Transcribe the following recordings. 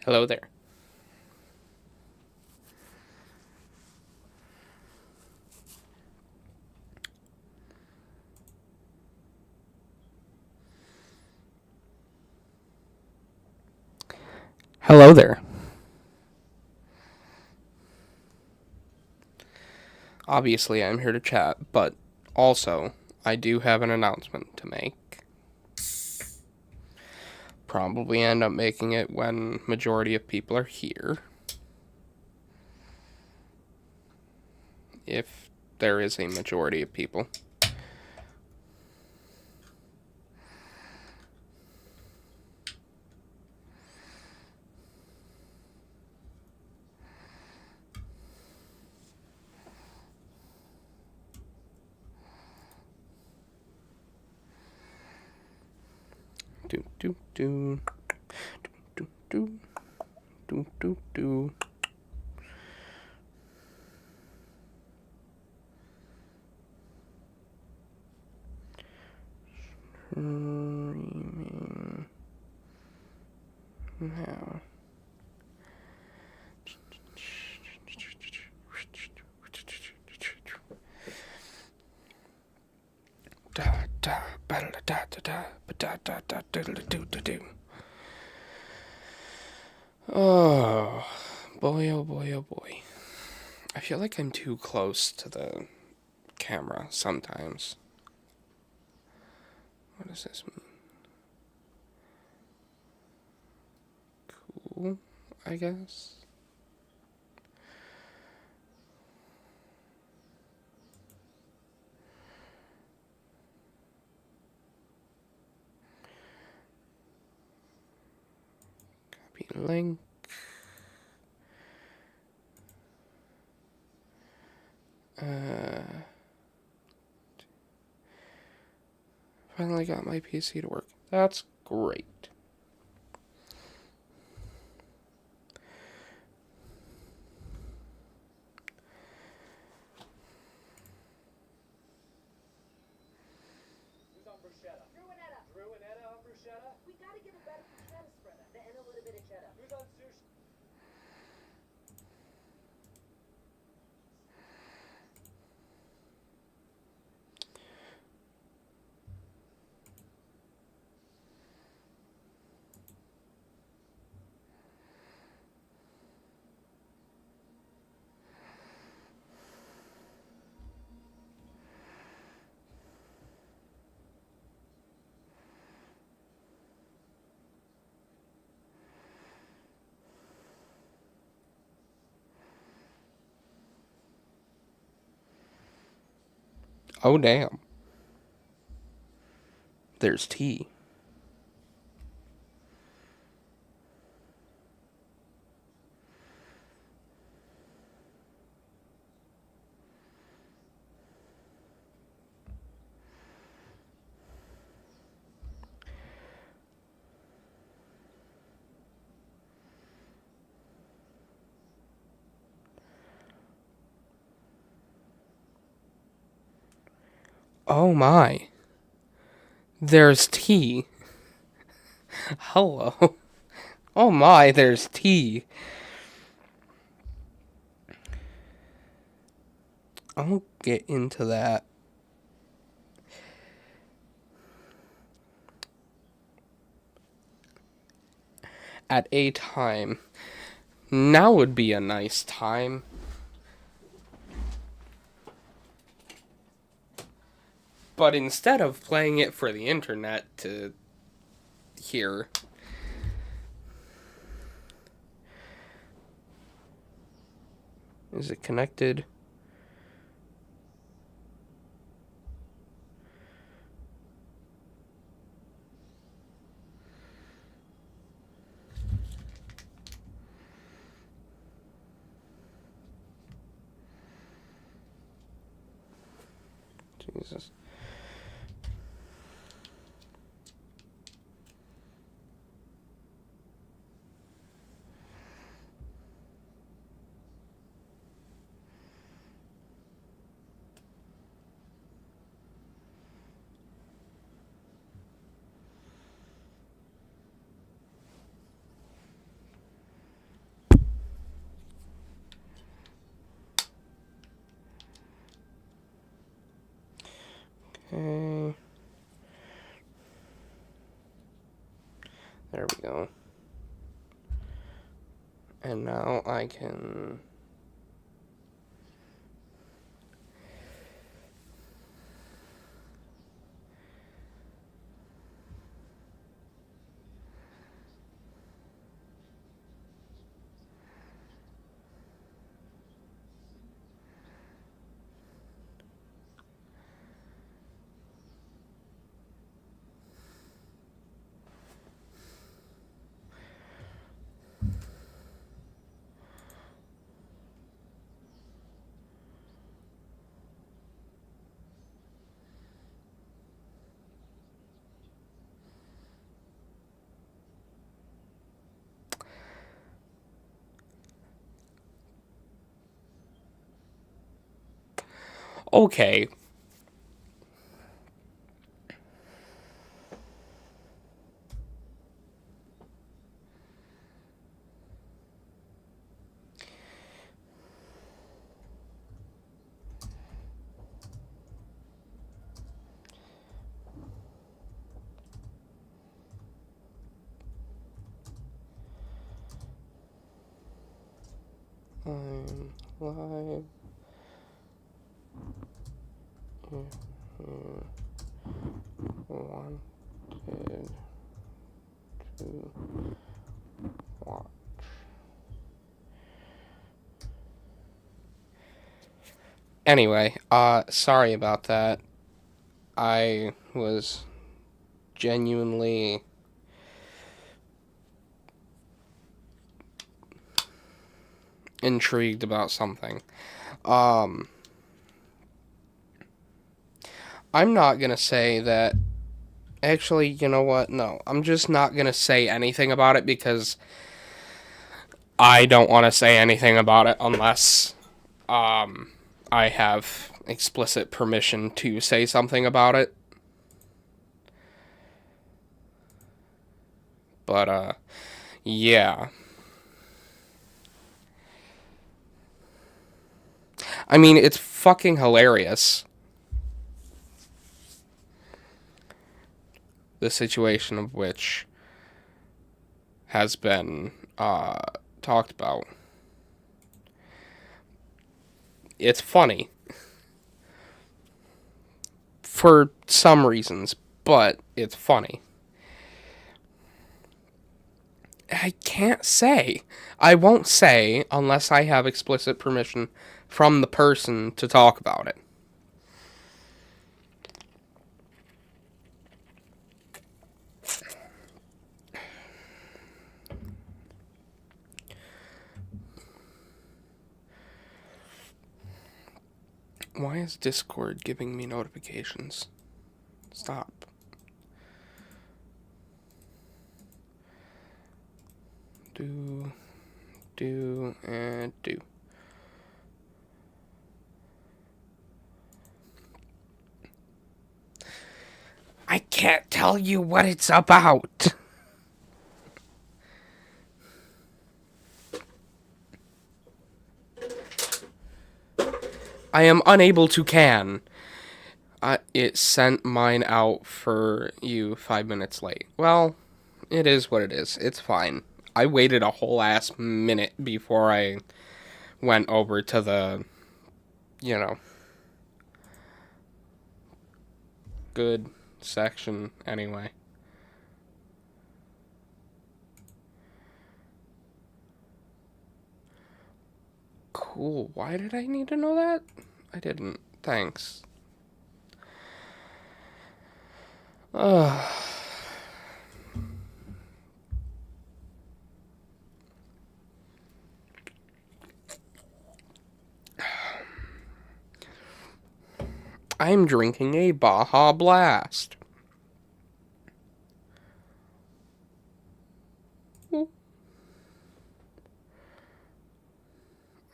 Hello there. Hello there. Obviously, I'm here to chat, but also, I do have an announcement to make. Probably end up making it when majority of people are here. If there is a majority of people. Do do do do do do do do. Streaming now. Da da ba da da da da ba da da da da da do do do. Oh boy! Oh boy! Oh boy! I feel like I'm too close to the camera sometimes. What does this mean? Cool, I guess. Copy link. Finally got my PC to work. That's great. Who's on bruschetta? Bruinetta on bruschetta? We gotta get a better bruschetta spreader. And a little bit of cheddar. Who's on sushi? Oh, damn. There's tea. Oh my. There's tea. Hello. Oh my, there's tea. I'll get into that at a time. Now would be a nice time. But instead of playing it for the internet to hear, is it connected? Jesus. Okay. There we go. And now I can... Okay. I'm live. If you wanted to watch. Anyway, sorry about that. I was genuinely intrigued about something. I'm not gonna say that. Actually, you know what? No, I'm just not gonna say anything about it because I don't want to say anything about it unless I have explicit permission to say something about it. But yeah. I mean, it's fucking hilarious. The situation of which has been talked about. It's funny. For some reasons, but it's funny. I can't say. I won't say unless I have explicit permission from the person to talk about it. Why is Discord giving me notifications? Stop. Do, and do. I can't tell you what it's about. I am unable to can. It sent mine out for you 5 minutes late. Well, it is what it is. It's fine. I waited a whole ass minute before I went over to the, you know, good section anyway. Cool. Why did I need to know that? I didn't. Thanks. I'm drinking a Baja Blast.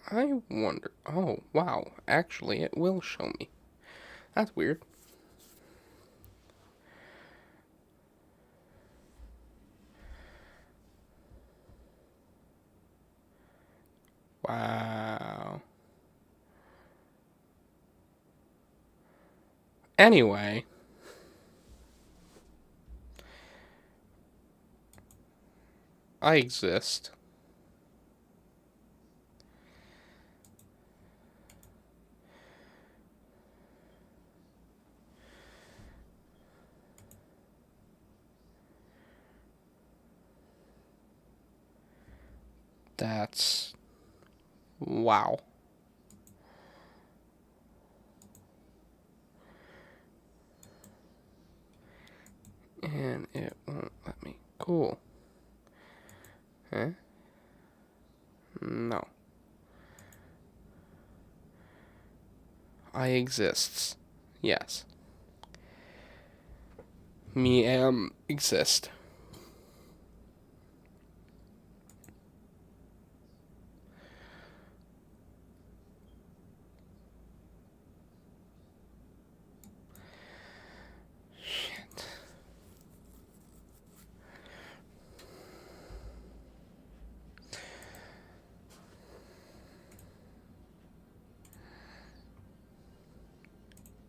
I wonder. Oh, wow. Actually, it will show me. That's weird. Wow. Anyway. I exist. That's... wow. And it won't let me. Cool. Huh? No. I exists. Yes. Me am exist. Shit.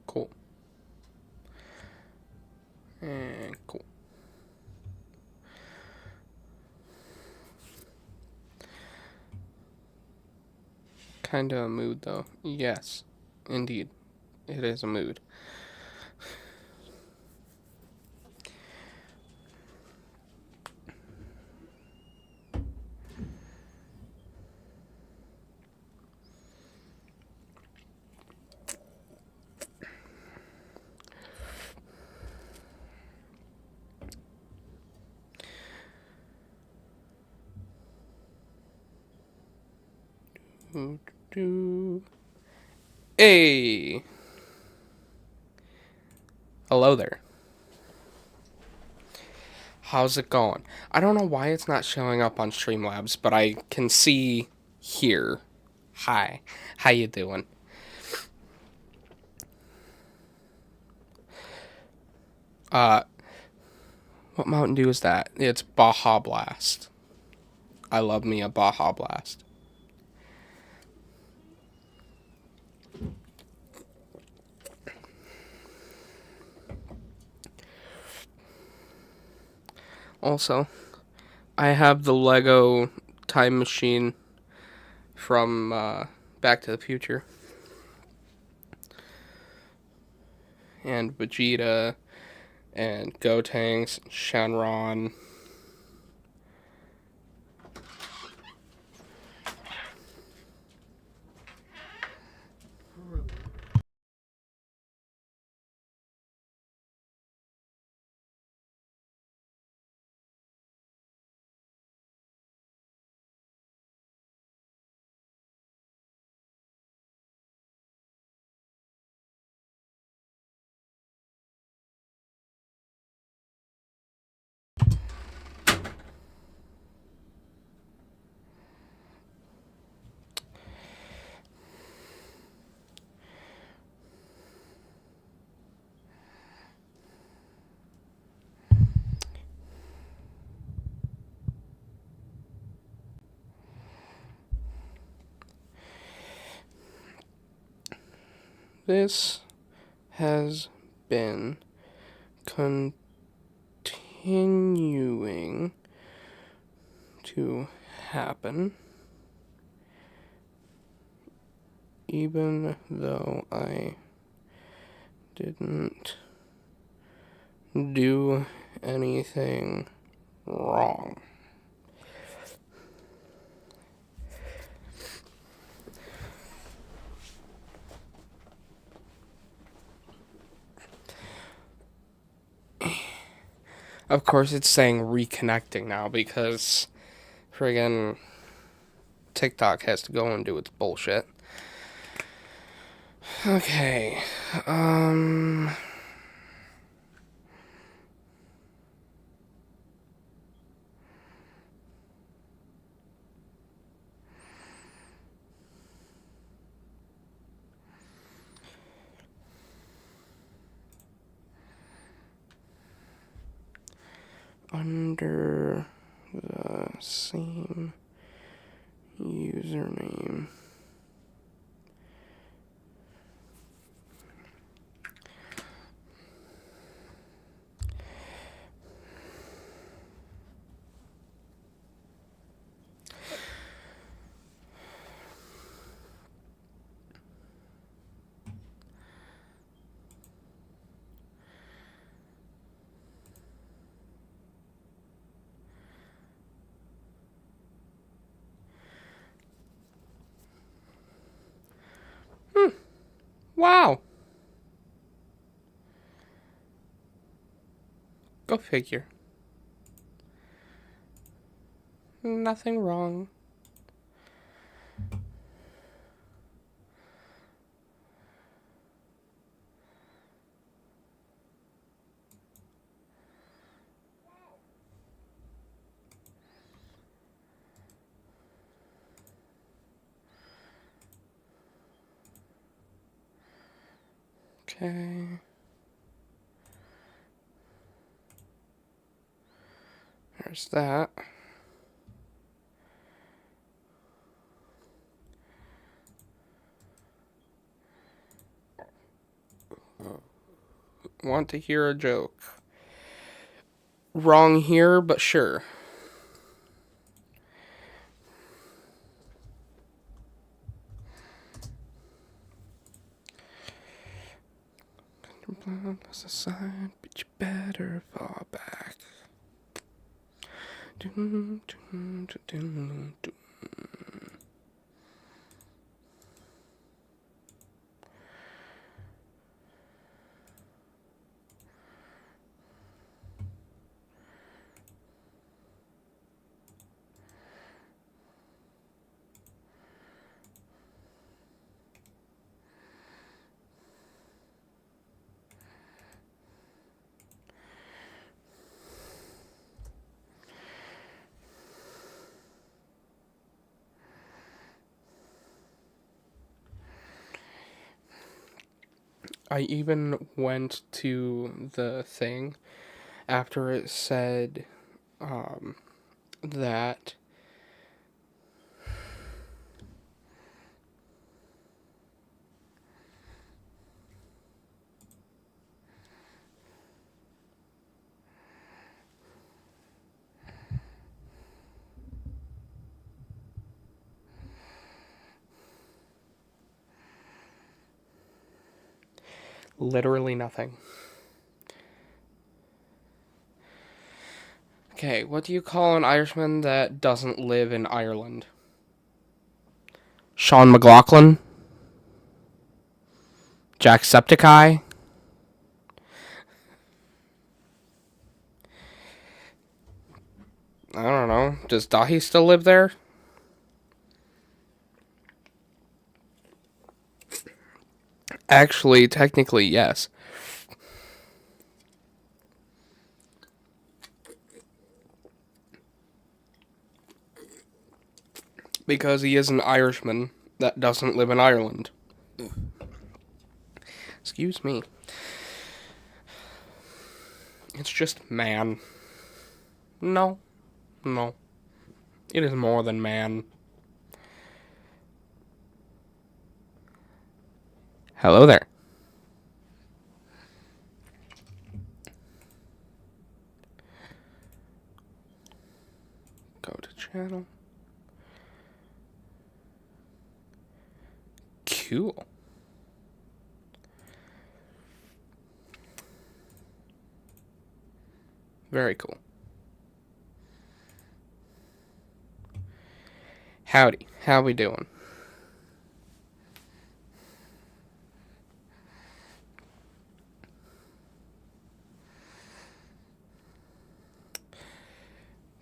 Cool. And cool. Kinda a mood though. Yes. Indeed. It is a mood. Hey! Hello there. How's it going? I don't know why it's not showing up on Streamlabs, but I can see here. Hi. How you doing? What Mountain Dew is that? It's Baja Blast. I love me a Baja Blast. Also, I have the Lego time machine from Back to the Future. And Vegeta, and Gotenks, Shenron. This has been continuing to happen, even though I didn't do anything wrong. Of course, it's saying reconnecting now because friggin' TikTok has to go and do its bullshit. Okay, under the same username. Wow. Go figure. Nothing wrong. Okay. There's that. Want to hear a joke? Wrong here, but sure. That's a sign, but you better fall back. Dun, dun, dun, dun, dun. I even went to the thing after it said that literally nothing. Okay, what do you call an Irishman that doesn't live in Ireland? Sean McLaughlin? Jacksepticeye? I don't know. Does Dahi still live there? Actually, technically, yes. Because he is an Irishman that doesn't live in Ireland. Excuse me. It's just man. No. No. It is more than man. Hello there. Go to channel. Cool. Very cool. Howdy. How we doing?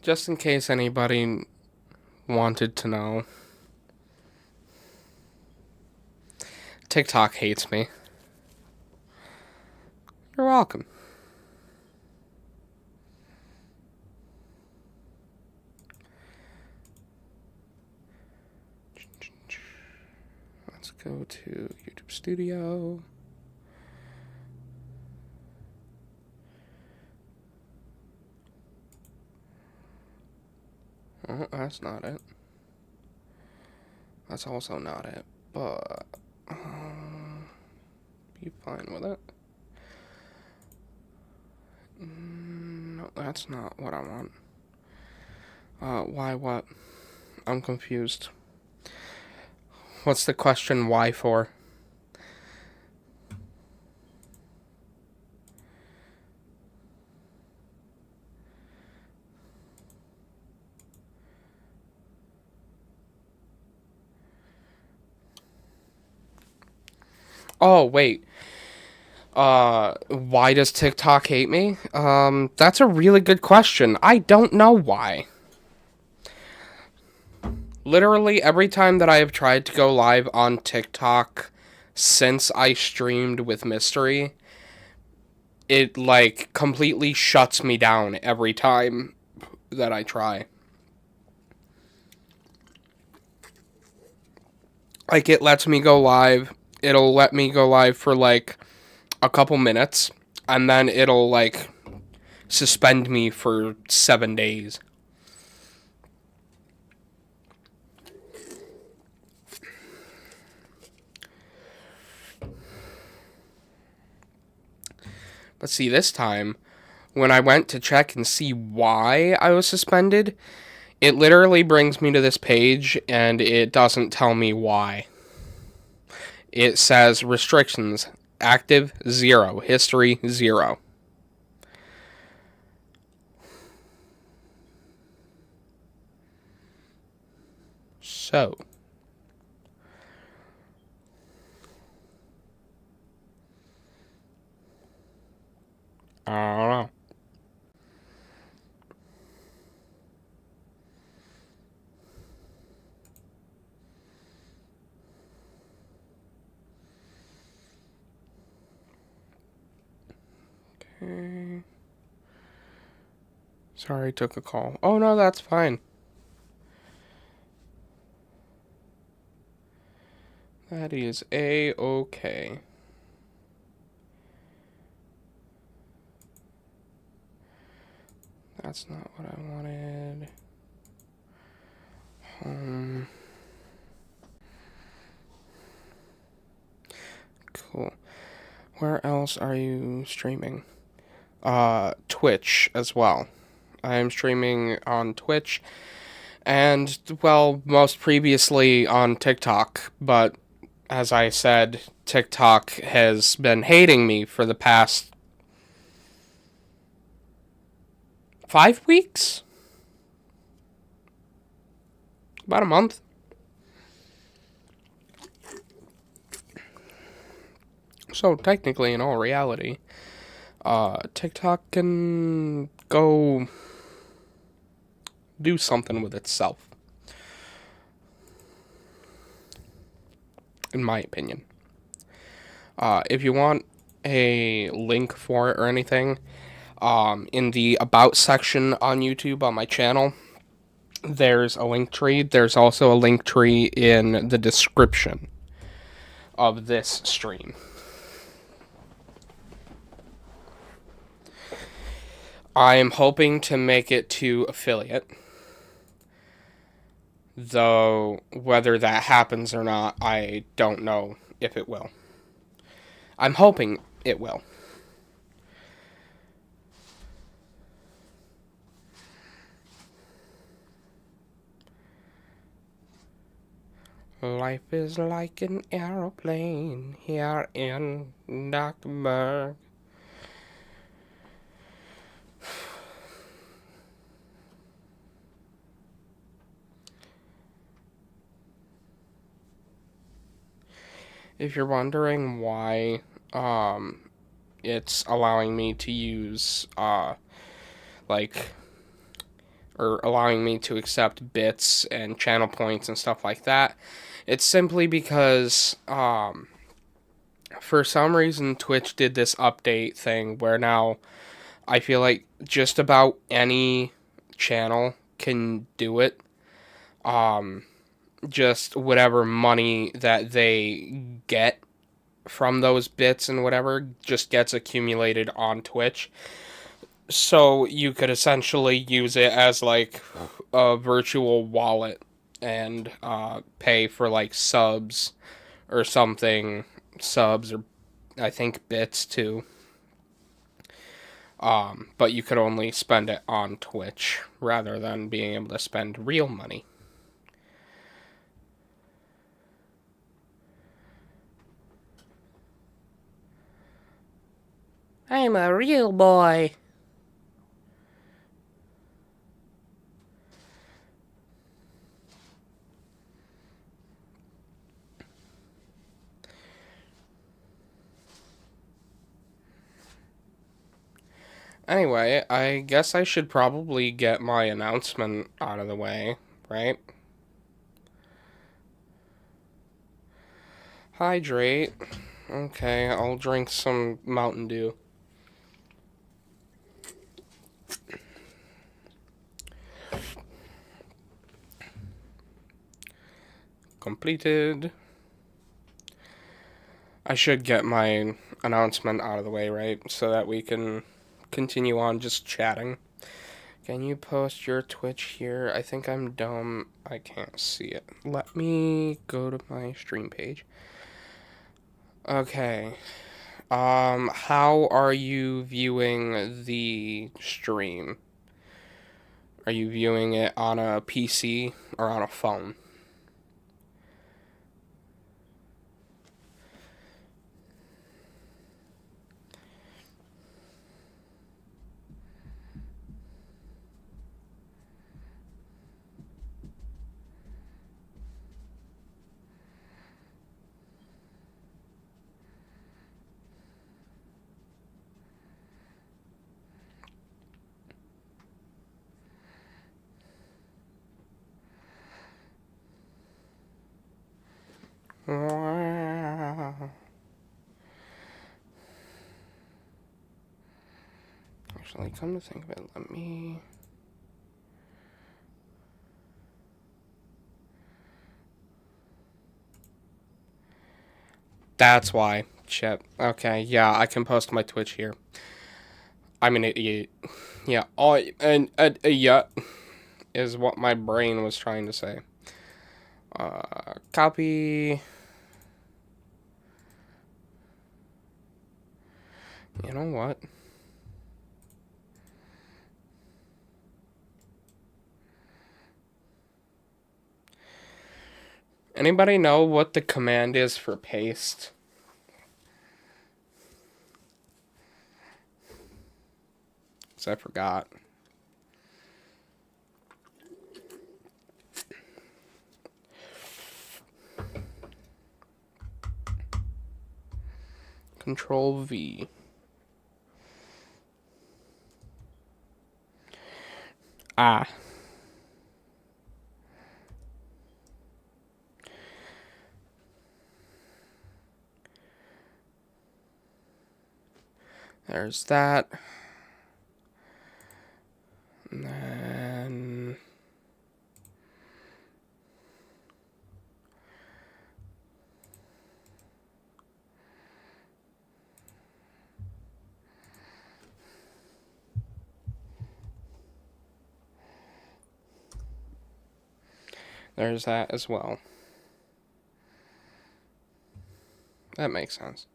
Just in case anybody wanted to know, TikTok hates me. You're welcome. Let's go to YouTube Studio. Oh, that's not it. That's also not it, but be fine with it. No, that's not what I want. Why what? I'm confused. What's the question why for? Oh, wait. Why does TikTok hate me? That's a really good question. I don't know why. Literally every time that I have tried to go live on TikTok since I streamed with Mystery, it like completely shuts me down every time that I try. Like it lets me go live. It'll let me go live for like a couple minutes and then it'll like suspend me for 7 days. But see, this time, when I went to check and see why I was suspended, it literally brings me to this page and it doesn't tell me why. It says restrictions active 0, history 0. So, I don't know. Okay. Sorry, I took a call. Oh no, that's fine. That is A-okay. That's not what I wanted. Cool. Where else are you streaming? Twitch as well. I am streaming on Twitch and, well, most previously on TikTok, but as I said, TikTok has been hating me for the past 5 weeks? About a month. So technically, in all reality, TikTok can go do something with itself. In my opinion. If you want a link for it or anything, in the About section on YouTube on my channel, there's a link tree. There's also a link tree in the description of this stream. I am hoping to make it to affiliate. Though whether that happens or not, I don't know if it will. I'm hoping it will. Life is like an aeroplane here in Duckburg. If you're wondering why it's allowing me to use like or allowing me to accept bits and channel points and stuff like that, it's simply because for some reason Twitch did this update thing where now I feel like just about any channel can do it. Just whatever money that they get from those bits and whatever just gets accumulated on Twitch. So you could essentially use it as like a virtual wallet and pay for like subs or something. Subs or I think bits too. But you could only spend it on Twitch rather than being able to spend real money. I'm a real boy. Anyway, I guess I should probably get my announcement out of the way, right? Hydrate. Okay, I'll drink some Mountain Dew. Completed. I should get my announcement out of the way, right? So that we can continue on just chatting. Can you post your Twitch here? I think I'm dumb. I can't see it. Let me go to my stream page. Okay. How are you viewing the stream? Are you viewing it on a PC or on a phone? Wow. Actually, come to think of it, let me... That's why. Shit. Okay, yeah, I can post my Twitch here. I'm an idiot. Yeah, an idiot is what my brain was trying to say. Copy. You know what? Anybody know what the command is for paste? 'Cause I forgot. Control V. Ah. There's that. And then... There's that as well. That makes sense.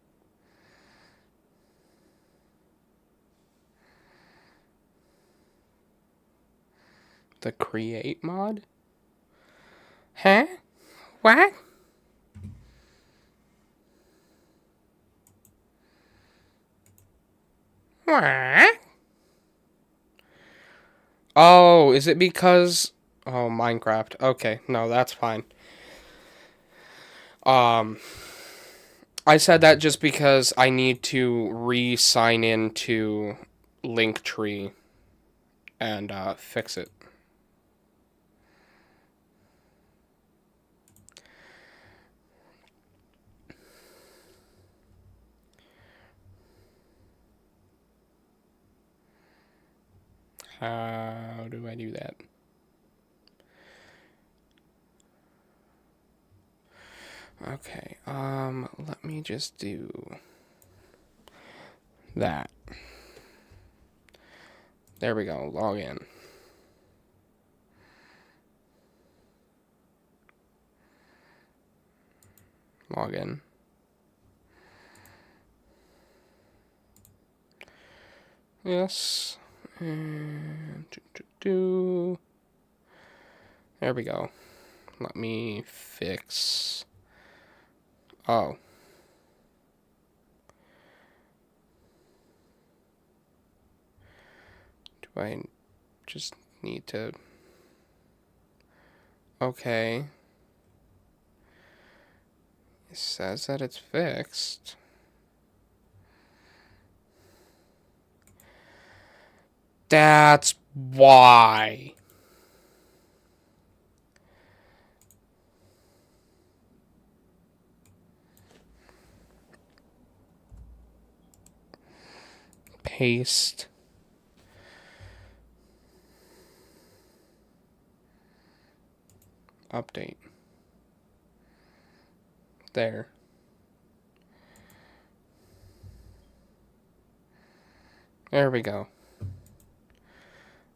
The create mod? Huh? What? What? Oh, is it because... Oh, Minecraft. Okay, no, that's fine. I said that just because I need to re-sign into Linktree and fix it. How do I do that? Okay, let me just do that. There we go, log in. Log in. Yes. And there we go. Let me fix. Oh. Do I just need to... Okay. It says that it's fixed. That's why. Paste. Update. There. There we go.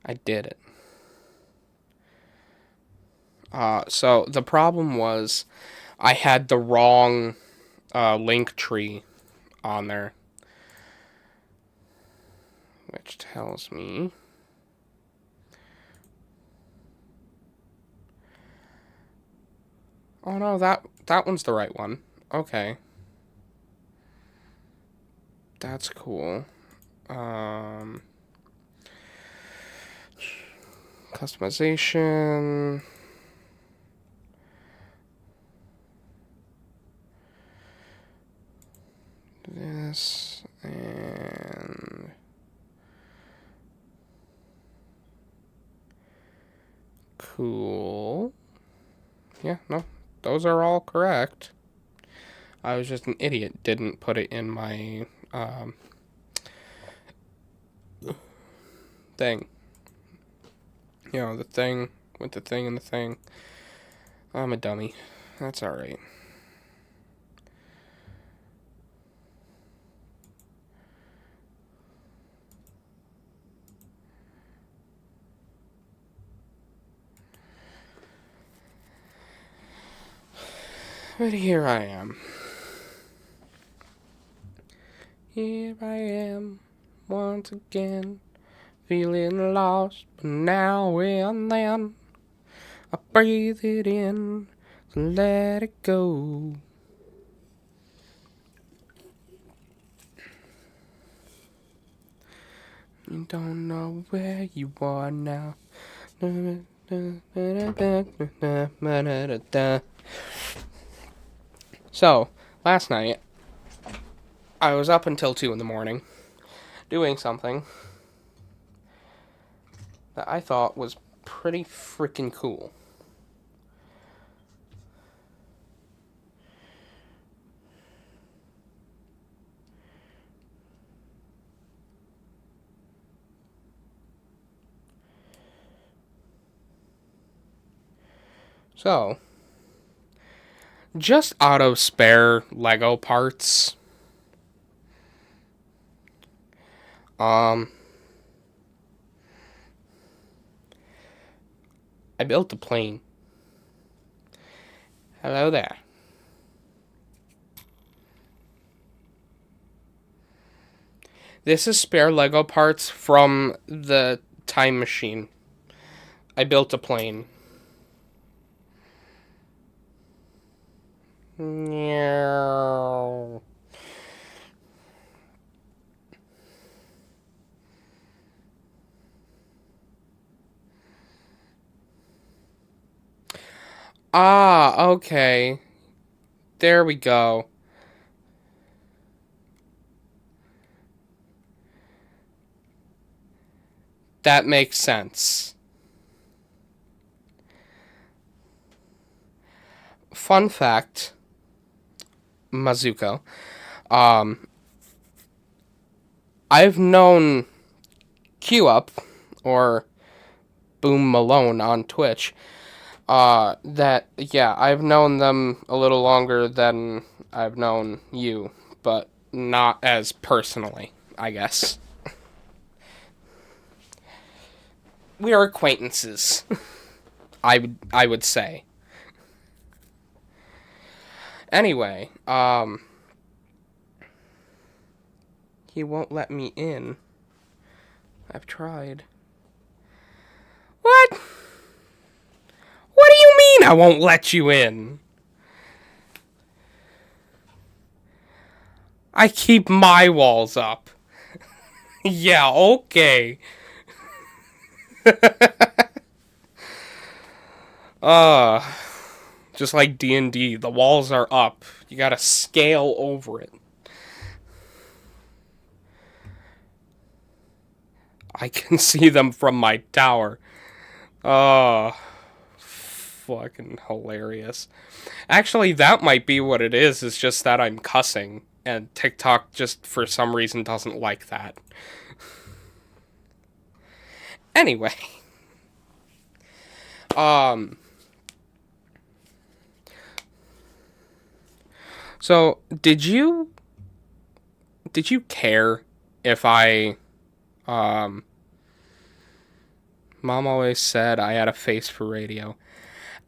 I did it. So the problem was I had the wrong link tree on there. Which tells me... Oh no, that one's the right one. Okay. That's cool. Customization. This and cool. Yeah, no, those are all correct. I was just an idiot, didn't put it in my thing. You know, the thing with the thing and the thing. I'm a dummy. That's alright. But here I am. Here I am, once again, feeling lost, but now and then, I breathe it in, so let it go. You don't know where you are now. So, last night, I was up until 2 in the morning, doing something that I thought was pretty freaking cool. So, just out of spare Lego parts, I built a plane. Hello there. This is spare Lego parts from the time machine. I built a plane. Meow. Ah, okay. There we go. That makes sense. Fun fact, Mazuko. I've known Q-Up, or Boom Malone on Twitch, I've known them a little longer than I've known you, but not as personally, I guess. We are acquaintances, I would say. Anyway, he won't let me in. I've tried. What? What do you mean I won't let you in? I keep my walls up. Yeah, okay. Just like D&D, the walls are up. You gotta scale over it. I can see them from my tower. Oh, fucking hilarious. Actually, that might be what it is. It's just that I'm cussing, and TikTok just for some reason doesn't like that. Anyway. So, did you care if Mom always said I had a face for radio.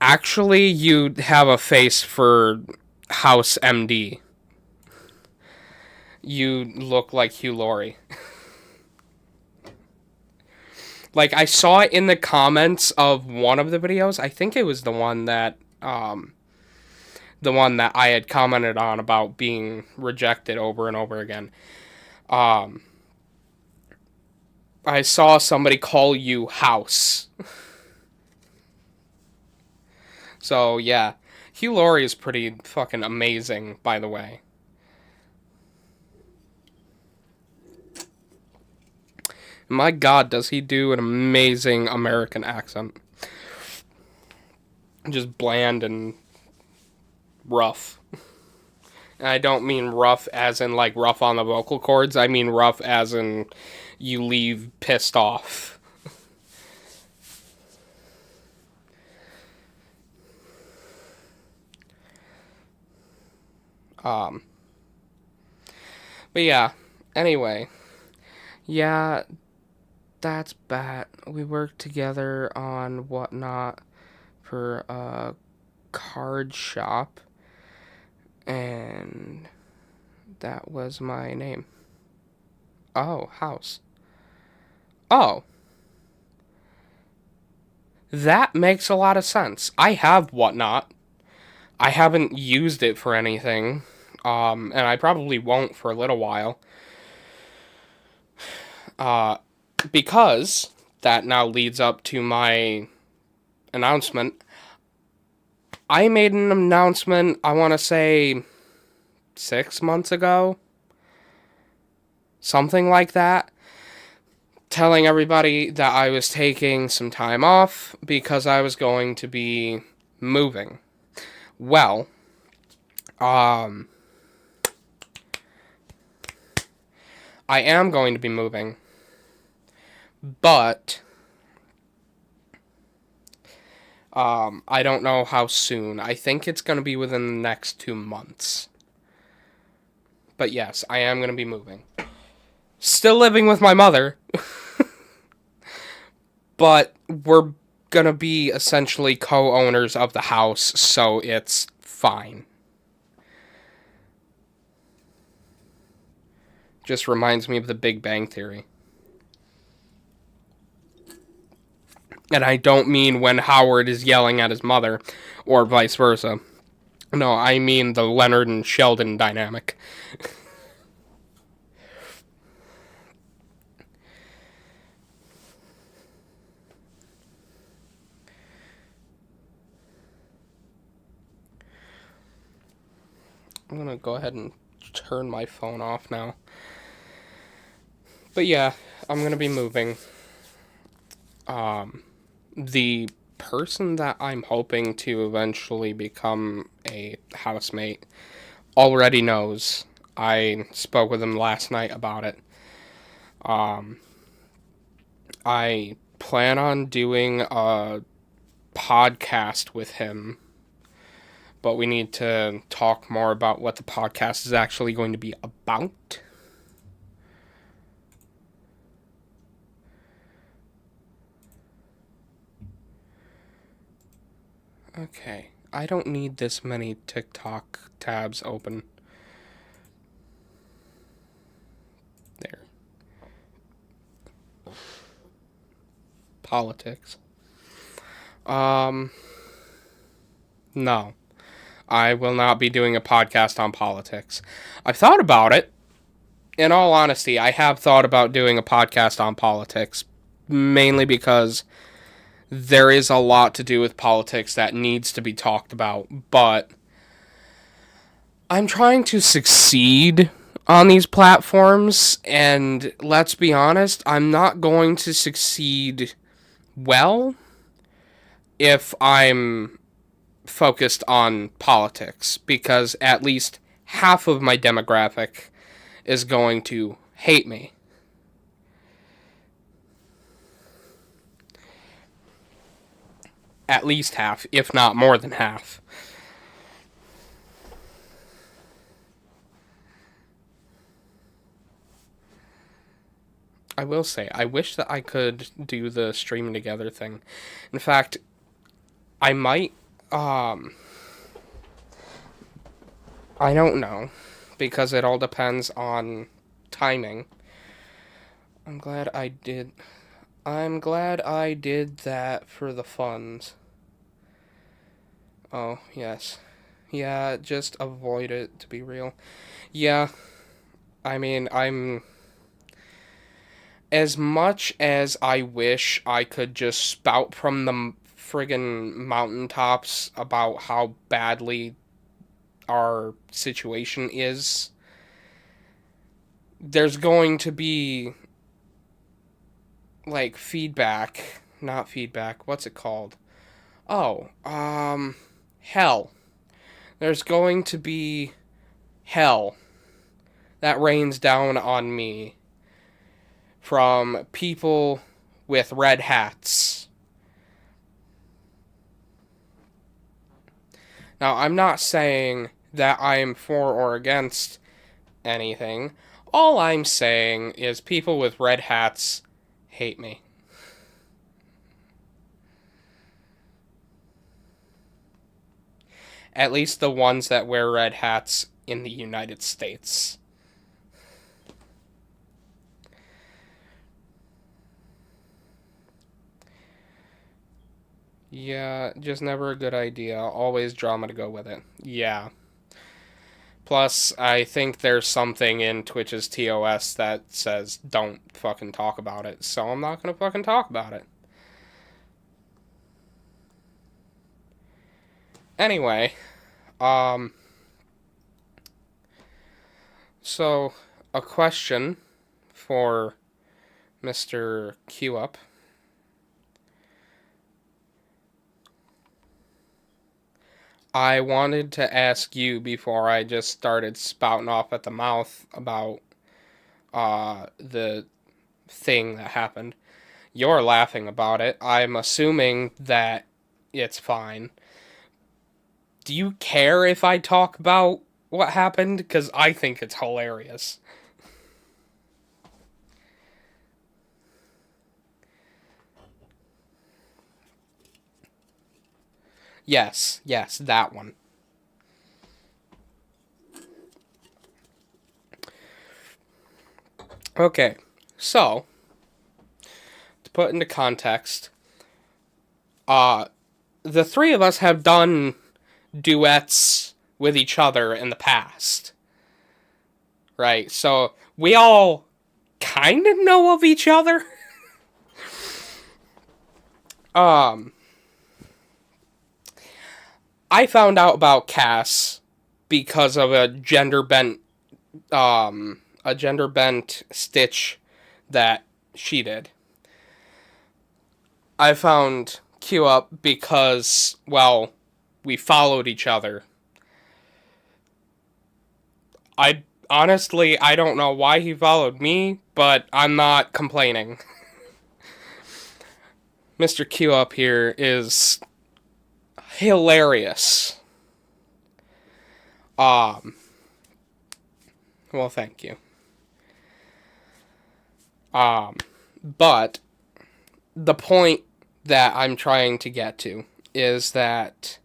Actually, you have a face for House MD. You look like Hugh Laurie. Like, I saw it in the comments of one of the videos. I think it was the one that I had commented on about being rejected over and over again. I saw somebody call you House. So, yeah. Hugh Laurie is pretty fucking amazing, by the way. My God, does he do an amazing American accent. Just bland and rough. And I don't mean rough as in, like, rough on the vocal cords. I mean rough as in you leave pissed off. But yeah, anyway. Yeah, that's bad. We worked together on Whatnot for a card shop. And that was my name. Oh, House. Oh. That makes a lot of sense. I have Whatnot. I haven't used it for anything. And I probably won't for a little while. Because that now leads up to my announcement. I made an announcement, I want to say 6 months ago. Something like that. Telling everybody that I was taking some time off because I was going to be moving. Well, I am going to be moving. But I don't know how soon. I think it's going to be within the next 2 months. But yes, I am going to be moving. Still living with my mother. But we're going to be essentially co-owners of the house, so it's fine. Just reminds me of the Big Bang Theory. And I don't mean when Howard is yelling at his mother, or vice versa. No, I mean the Leonard and Sheldon dynamic. I'm gonna go ahead and turn my phone off now. But yeah, I'm gonna be moving. The person that I'm hoping to eventually become a housemate already knows. I spoke with him last night about it. I plan on doing a podcast with him, but we need to talk more about what the podcast is actually going to be about. Okay, I don't need this many TikTok tabs open. There. Politics. No. I will not be doing a podcast on politics. I've thought about it. In all honesty, I have thought about doing a podcast on politics. Mainly because there is a lot to do with politics that needs to be talked about, but I'm trying to succeed on these platforms, and let's be honest, I'm not going to succeed well if I'm focused on politics, because at least half of my demographic is going to hate me. At least half, if not more than half. I will say, I wish that I could do the streaming together thing. In fact, I might, I don't know, because it all depends on timing. I'm glad I did that for the funds. Oh, yes. Yeah, just avoid it, to be real. Yeah, I mean, as much as I wish I could just spout from the friggin' mountaintops about how badly our situation is, there's going to be, like, not feedback, what's it called? Oh, hell. There's going to be hell that rains down on me from people with red hats. Now, I'm not saying that I'm for or against anything. All I'm saying is people with red hats hate me. At least the ones that wear red hats in the United States. Yeah, just never a good idea. Always drama to go with it. Yeah. Plus, I think there's something in Twitch's TOS that says don't fucking talk about it, so I'm not gonna fucking talk about it. Anyway, so a question for Mr. Q Up. I wanted to ask you before I just started spouting off at the mouth about the thing that happened. You're laughing about it. I'm assuming that it's fine. Do you care if I talk about what happened? Because I think it's hilarious. Yes, that one. Okay, so, to put into context, the three of us have done duets with each other in the past. Right, so we all kind of know of each other. I found out about Cass because of a gender bent stitch that she did. I found Q Up because, well, we followed each other. I honestly, I don't know why he followed me, but I'm not complaining. Mr. Q Up here is hilarious. Well, thank you. But the point that I'm trying to get to is that,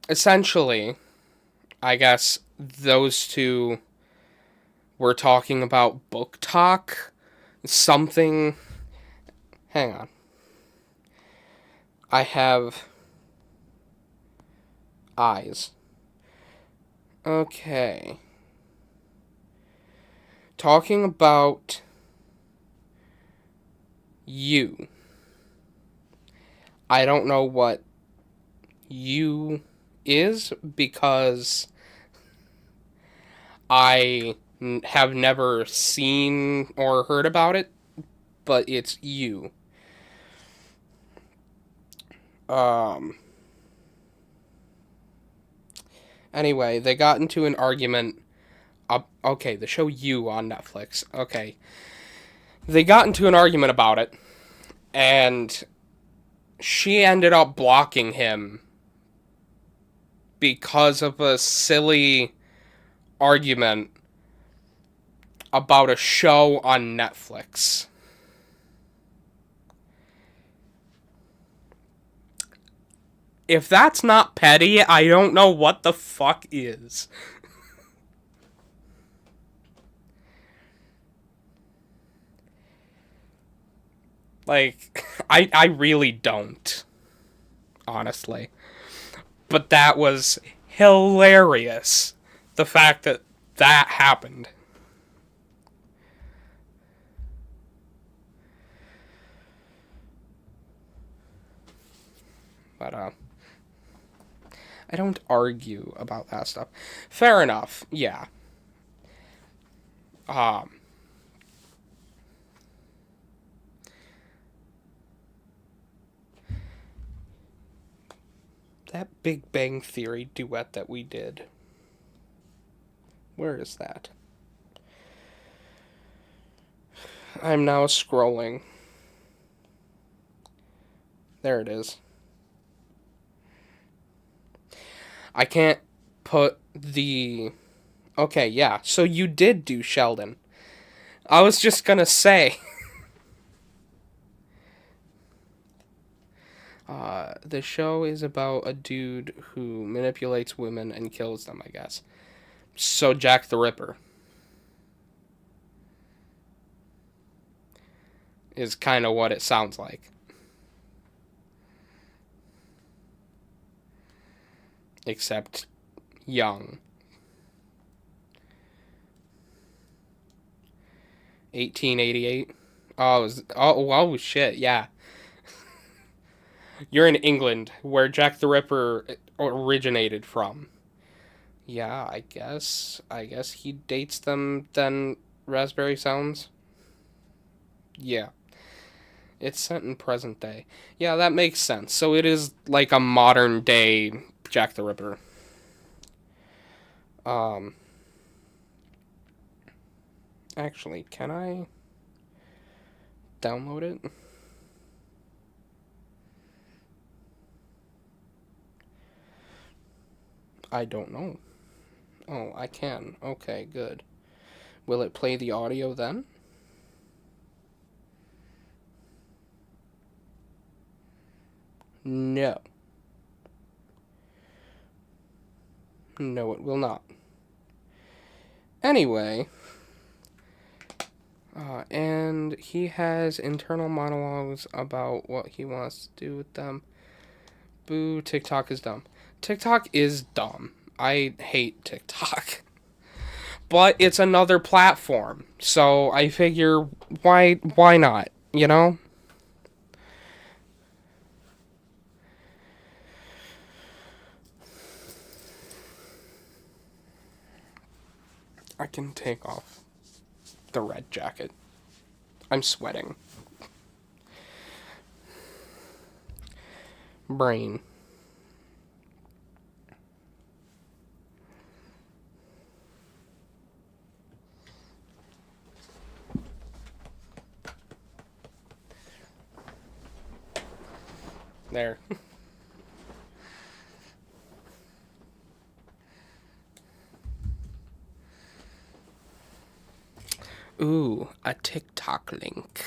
essentially, I guess those two were talking about book talk. Something. Hang on. I have eyes. Okay. Talking about you. I don't know what you is because have never seen or heard about it, but it's you. Um. Anyway, they got into an argument. Okay, the show You on Netflix. Okay. They got into an argument about it, and she ended up blocking him because of a silly argument about a show on Netflix. If that's not petty, I don't know what the fuck is. Like, I really don't, honestly. But that was hilarious. The fact that that happened. But, I don't argue about that stuff. Fair enough, yeah. Um, that Big Bang Theory duet that we did. Where is that? I'm now scrolling. There it is. I can't put the... Okay, yeah. So you did do Sheldon. I was just gonna say... the show is about a dude who manipulates women and kills them, I guess. So Jack the Ripper is kind of what it sounds like. Except young. 1888. Oh shit, yeah. You're in England, where Jack the Ripper originated from. Yeah, I guess. I guess he dates them then Raspberry Sounds. Yeah. It's set in present day. Yeah, that makes sense. So it is like a modern day Jack the Ripper. Um Actually, can I download it? I don't know. Oh, I can. Okay, good. Will it play the audio then? No. No, it will not. Anyway, and he has internal monologues about what he wants to do with them. Boo, TikTok is dumb. TikTok is dumb. I hate TikTok. But it's another platform, so I figure why not, you know? I can take off the red jacket. I'm sweating. Brain. There. Ooh, a TikTok link.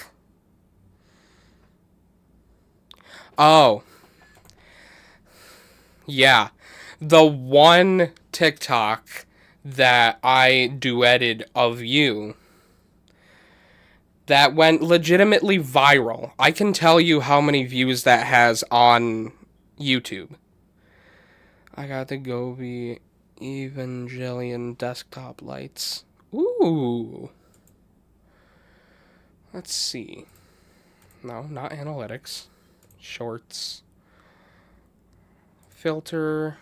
Oh. Yeah. The one TikTok that I duetted of you that went legitimately viral. I can tell you how many views that has on YouTube. I got the Gobi Evangelion desktop lights. Ooh. Let's see. No, not analytics. Shorts. Filter.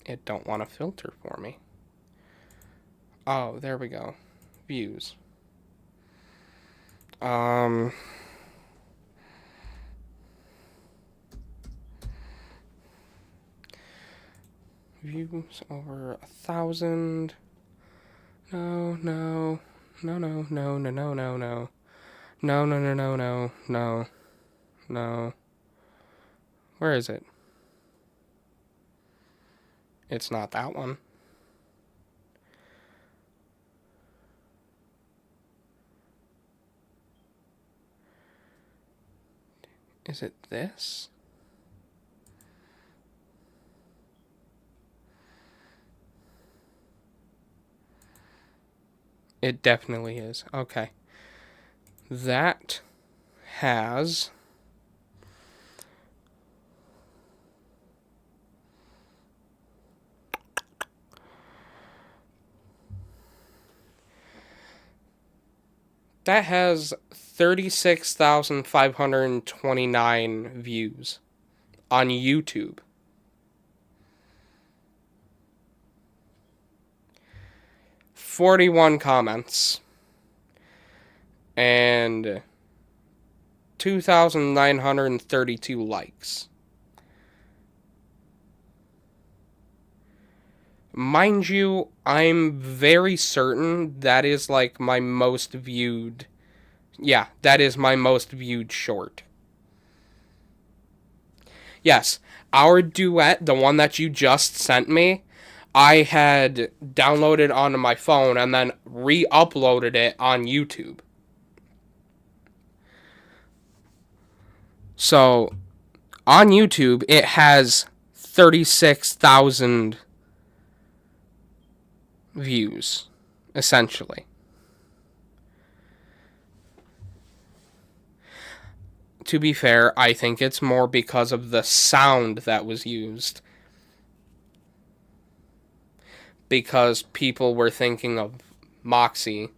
it don't want to filter for me. Oh, there we go. Views. Views over 1,000. No, no. No, no, no, no, no, no, no. No, no, no, no, no, no. No. Where is it? It's not that one. Is it this? It definitely is. Okay. That has... That has 36,529 views on YouTube. 41 comments. And 2,932 likes. Mind you, I'm very certain that is like my most viewed... Yeah, that is my most viewed short. Yes, our duet, the one that you just sent me, I had downloaded onto my phone and then re-uploaded it on YouTube. So, on YouTube, it has 36,000 views, essentially. To be fair, I think it's more because of the sound that was used. Because people were thinking of Moxie.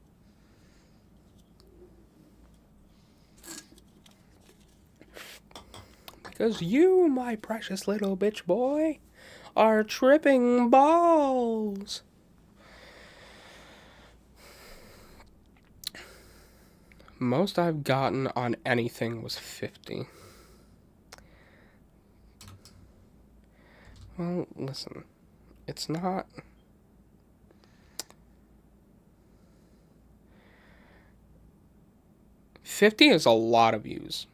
Because you, my precious little bitch boy, are tripping balls. Most I've gotten on anything was 50. Well, listen. It's not... $50 is a lot of views.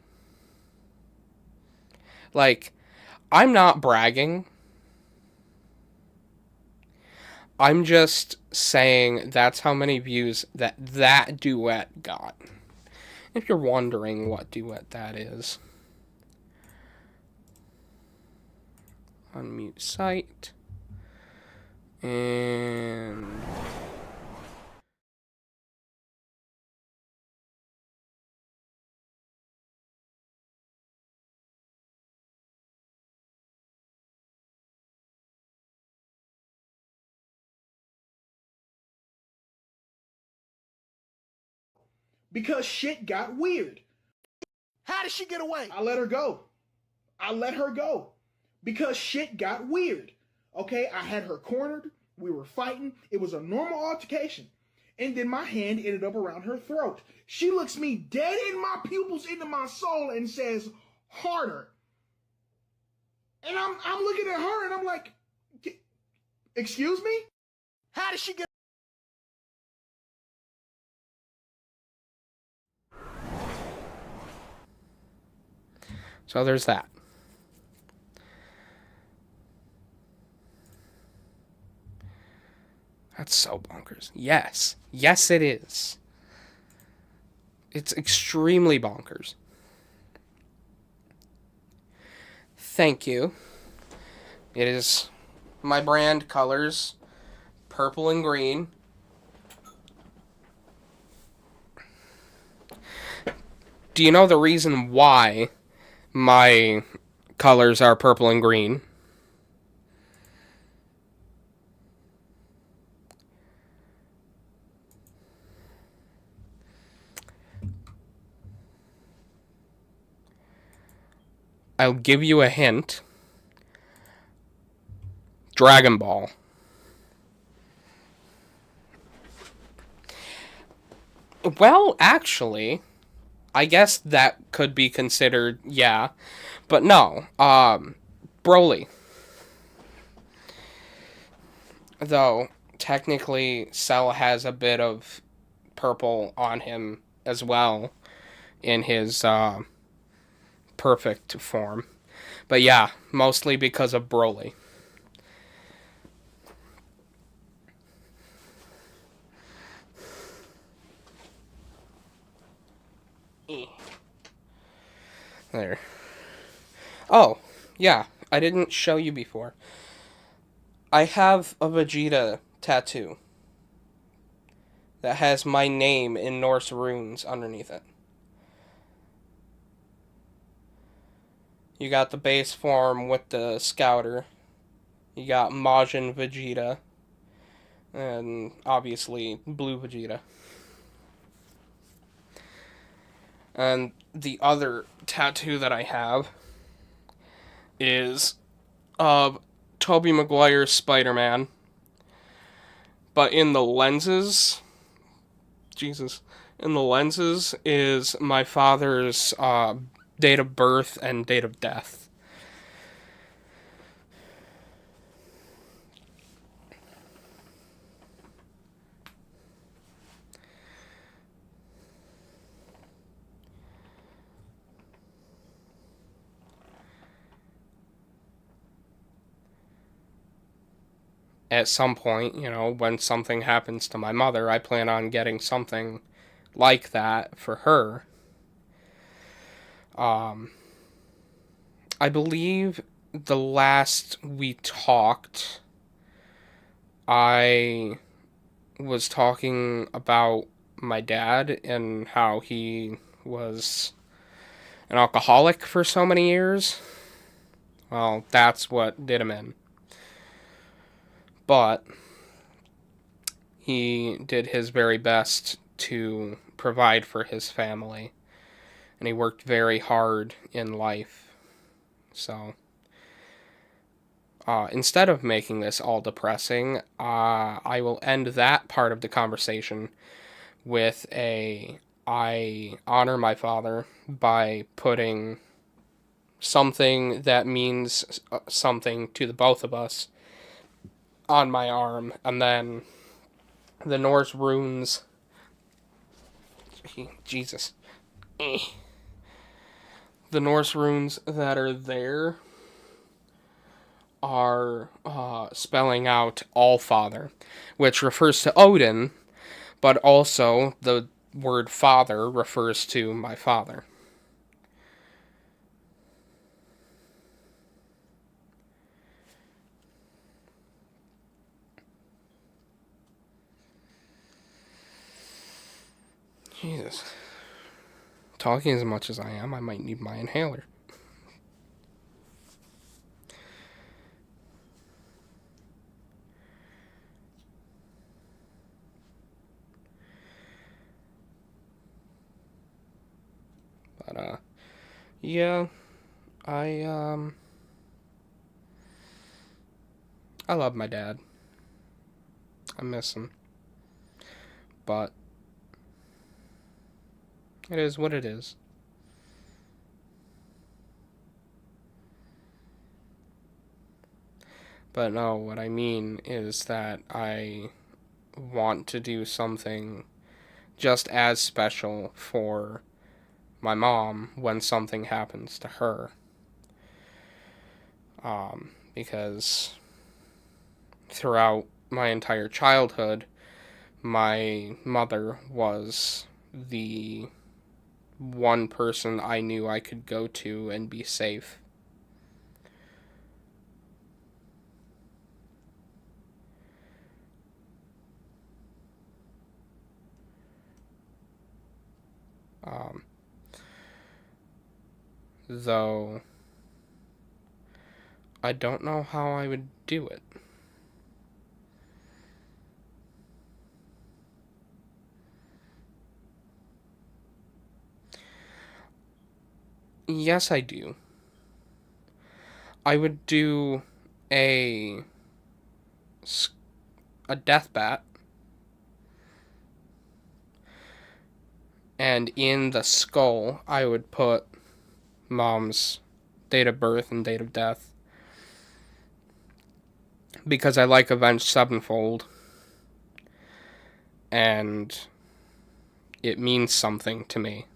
Like, I'm not bragging. I'm just saying that's how many views that duet got. If you're wondering what duet that is. Unmute site. And... because shit got weird. How did she get away? I let her go. I let her go because shit got weird. Okay, I had her cornered. We were fighting. It was a normal altercation. And then my hand ended up around her throat. She looks me dead in my pupils, into my soul, and says, harder. And I'm looking at her and I'm like, excuse me? How did she get So there's that. That's so bonkers. Yes. Yes, it is. It's extremely bonkers. Thank you. It is my brand colors, purple and green. Do you know the reason why my colors are purple and green? I'll give you a hint. Dragon Ball. Well, actually, I guess that could be considered, yeah. But no, Broly. Though, technically, Cell has a bit of purple on him as well in his perfect form. But yeah, mostly because of Broly. There. Oh, yeah, I didn't show you before. I have a Vegeta tattoo that has my name in Norse runes underneath it. You got the base form with the Scouter. You got Majin Vegeta. And obviously Blue Vegeta. And the other tattoo that I have is of Tobey Maguire's Spider-Man. But in the lenses, in the lenses is my father's date of birth and date of death. At some point, when something happens to my mother, I plan on getting something like that for her. I believe the last we talked, I was talking about my dad and how he was an alcoholic for so many years. Well, that's what did him in. But he did his very best to provide for his family. And he worked very hard in life. So, instead of making this all depressing, I will end that part of the conversation with I honor my father by putting something that means something to the both of us on my arm, and then the Norse runes. Jesus. The Norse runes that are there are spelling out Allfather, which refers to Odin, but also the word father refers to my father. Jesus. Talking as much as I am, I might need my inhaler. But, yeah, I love my dad. I miss him. But it is what it is. But no, what I mean is that I want to do something just as special for my mom when something happens to her. Because throughout my entire childhood, my mother was the one person I knew I could go to and be safe. Though I don't know how I would do it. Yes, I do. I would do a a death bat. And in the skull, I would put mom's date of birth and date of death. Because I like Avenged Sevenfold. And it means something to me.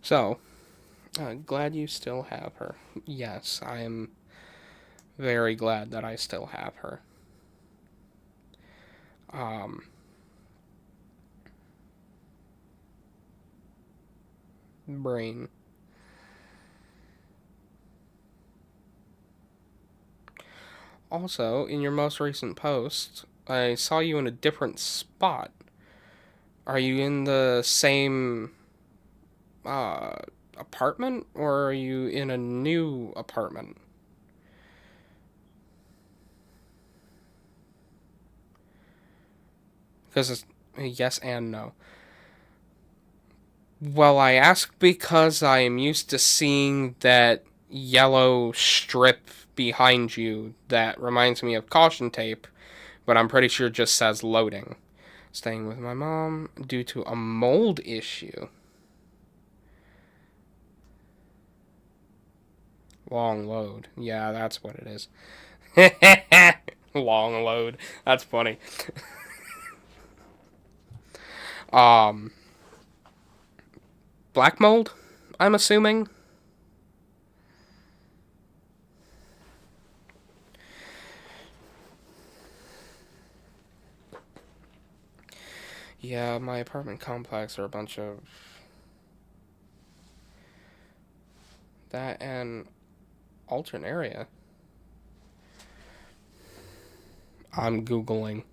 So, glad you still have her. Yes, I am very glad that I still have her. Brain. Also, in your most recent post, I saw you in a different spot. Are you in the same apartment, or are you in a new apartment? Because it's yes and no. Well, I ask because I am used to seeing that yellow strip behind you that reminds me of caution tape, but I'm pretty sure it just says loading. Staying with my mom due to a mold issue. Long load. Yeah, that's what it is. Long load. That's funny. Black mold, I'm assuming. Yeah, my apartment complex are a bunch of that and Alternaria. I'm Googling.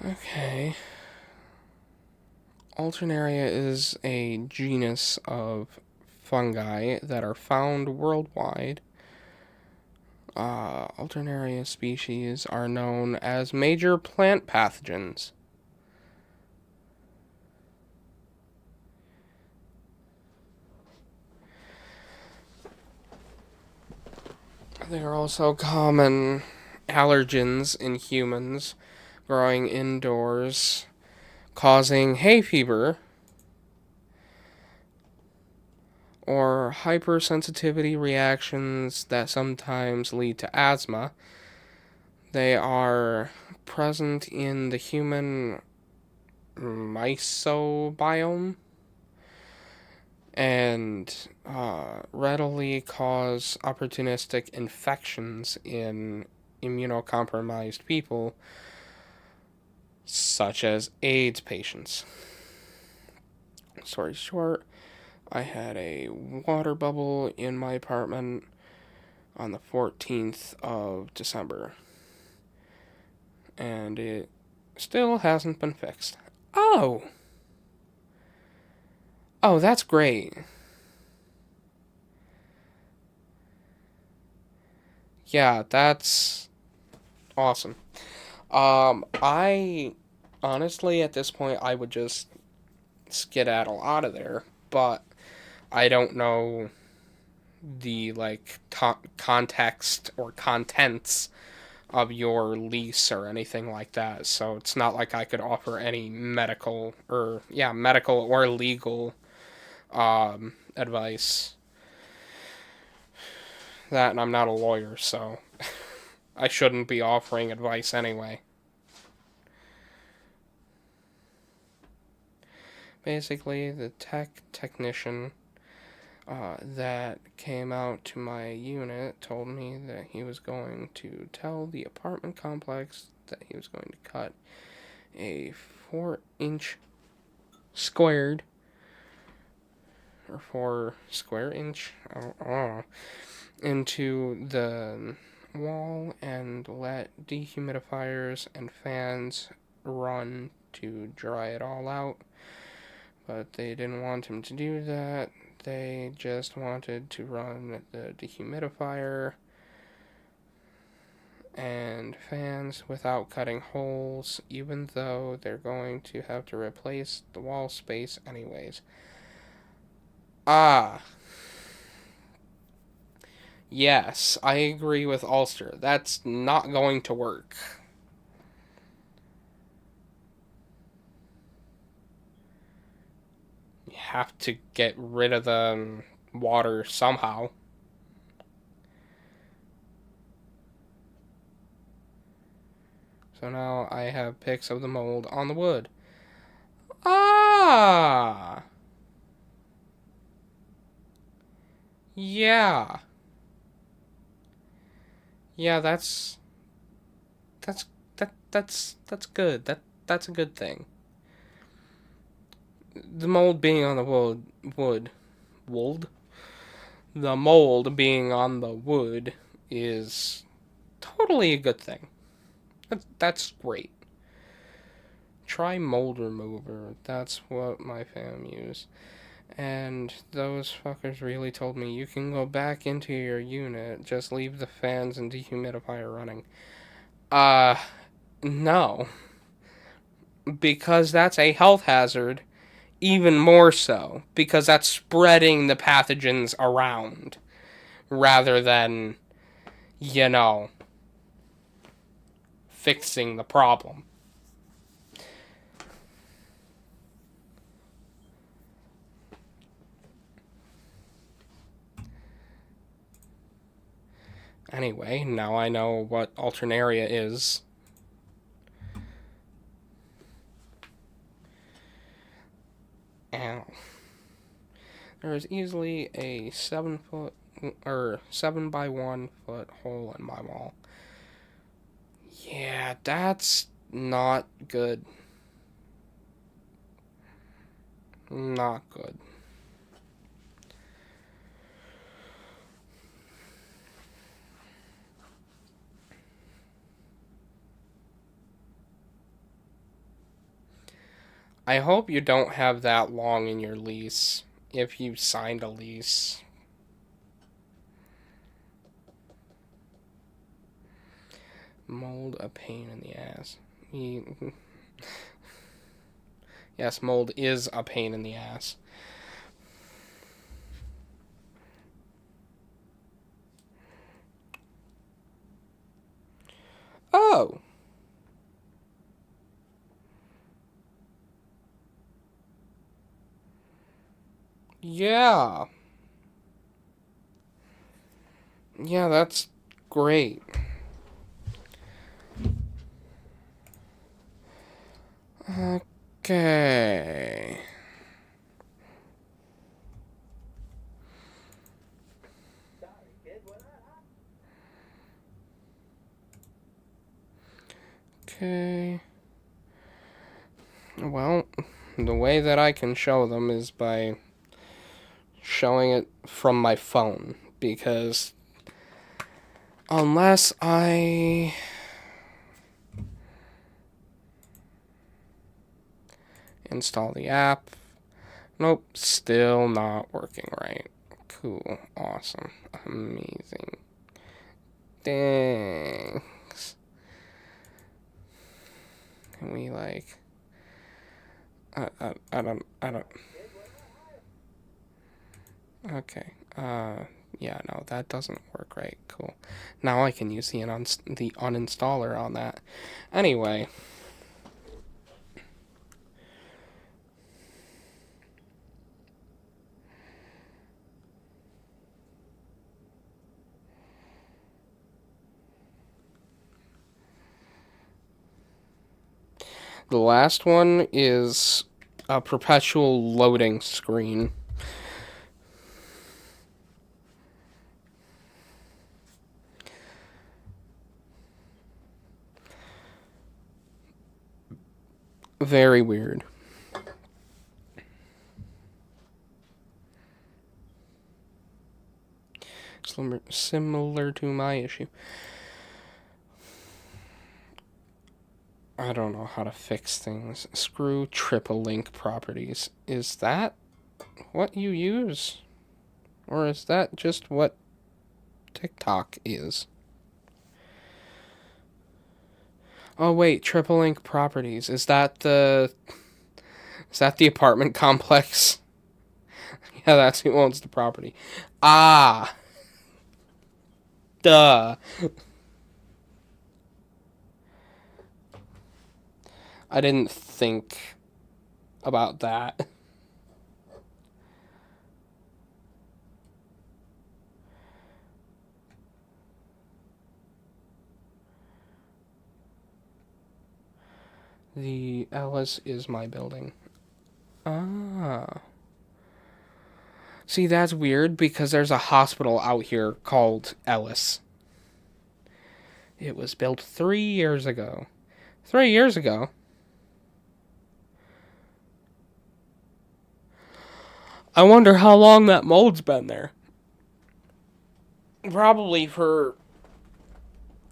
Okay. Alternaria is a genus of fungi that are found worldwide. Alternaria species are known as major plant pathogens. They are also common allergens in humans, growing indoors, causing hay fever, or hypersensitivity reactions that sometimes lead to asthma. They are present in the human microbiome and readily cause opportunistic infections in immunocompromised people, such as AIDS patients. Story short, I had a water bubble in my apartment on the 14th of December, and it still hasn't been fixed. Oh! Oh, that's great. Yeah, that's awesome. I honestly, at this point, I would just skedaddle out of there, but I don't know the context or contents of your lease or anything like that, so it's not like I could offer any medical or legal advice. That, and I'm not a lawyer, so I shouldn't be offering advice anyway. Basically, the technician that came out to my unit told me that he was going to tell the apartment complex that he was going to cut a 4-inch squared, or 4 square inch, I don't know, into the wall and let dehumidifiers and fans run to dry it all out. But they didn't want him to do that. They just wanted to run the dehumidifier and fans without cutting holes, even though they're going to have to replace the wall space anyways. Yes, I agree with Ulster. That's not going to work. You have to get rid of the water somehow. So now I have pics of the mold on the wood. Yeah. Yeah, that's good. That's a good thing. The mold being on the the mold being on the wood is totally a good thing. That's great. Try mold remover. That's what my fam used. And those fuckers really told me, you can go back into your unit, just leave the fans and dehumidifier running. No. Because that's a health hazard, even more so. Because that's spreading the pathogens around, rather than, fixing the problem. Anyway, now I know what Alternaria is. Ow. There is easily a 7 by 1 foot hole in my wall. Yeah, that's not good. Not good. I hope you don't have that long in your lease, if you signed a lease. Mold a pain in the ass. Yes, mold is a pain in the ass. Oh! Yeah. Yeah, that's great. Okay. Okay. Well, the way that I can show them is by showing it from my phone, because unless I install the app, nope, still not working right. Cool, awesome, amazing, thanks. Can we I don't. Okay. Yeah, no, that doesn't work right. Cool. Now I can use the uninstaller on that. Anyway. The last one is a perpetual loading screen. Very weird. Similar to my issue. I don't know how to fix things. Screw triple link properties. Is that what you use? Or is that just what TikTok is? Oh wait, triple link properties. Is that the apartment complex? Yeah, that's who owns the property. Ah. Duh. I didn't think about that. The Ellis is my building. Ah. See, that's weird because there's a hospital out here called Ellis. It was built 3 years ago. 3 years ago? I wonder how long that mold's been there. Probably for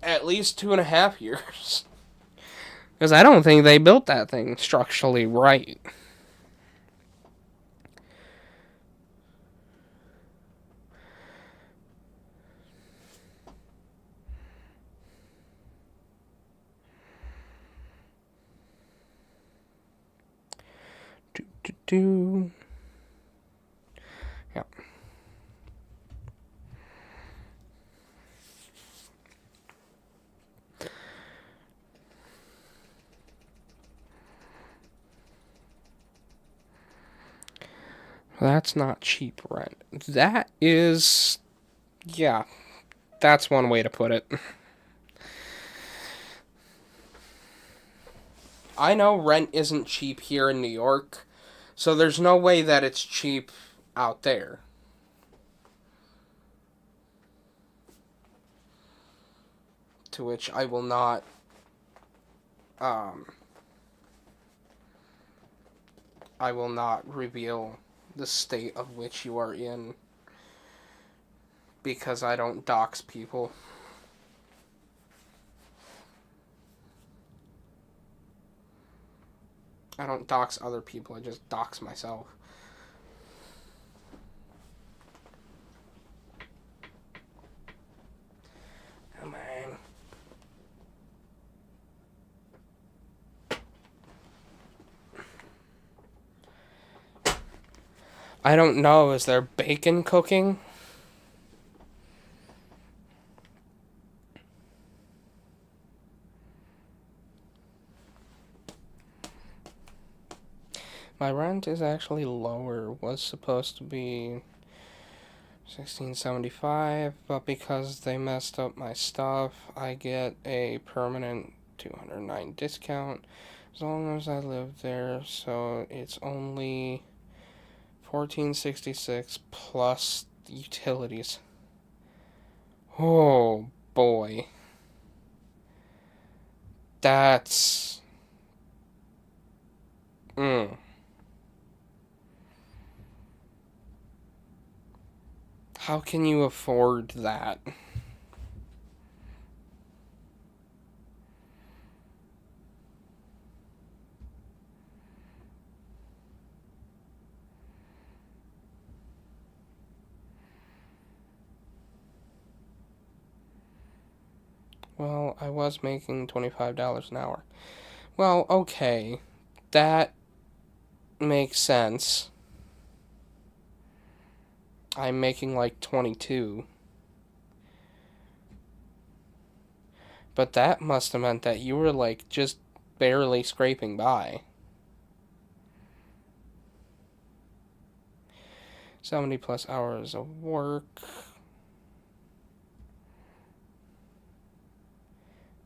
at least 2.5 years. Because I don't think they built that thing structurally right. Yeah. That's not cheap rent. That is... Yeah. That's one way to put it. I know rent isn't cheap here in New York, so there's no way that it's cheap out there. To which I will not, I will not reveal the state of which you are in, because I don't dox people. I don't dox other people, I just dox myself. Come on. I don't know, is there bacon cooking? My rent is actually lower. Was supposed to be $16.75, but because they messed up my stuff, I get a permanent $209 discount as long as I live there. So it's only $14.66 plus utilities. Oh boy, that's How can you afford that? Well, I was making $25 an hour. Well, okay. That makes sense. I'm making like 22. But that must have meant that you were like just barely scraping by. 70 plus hours of work.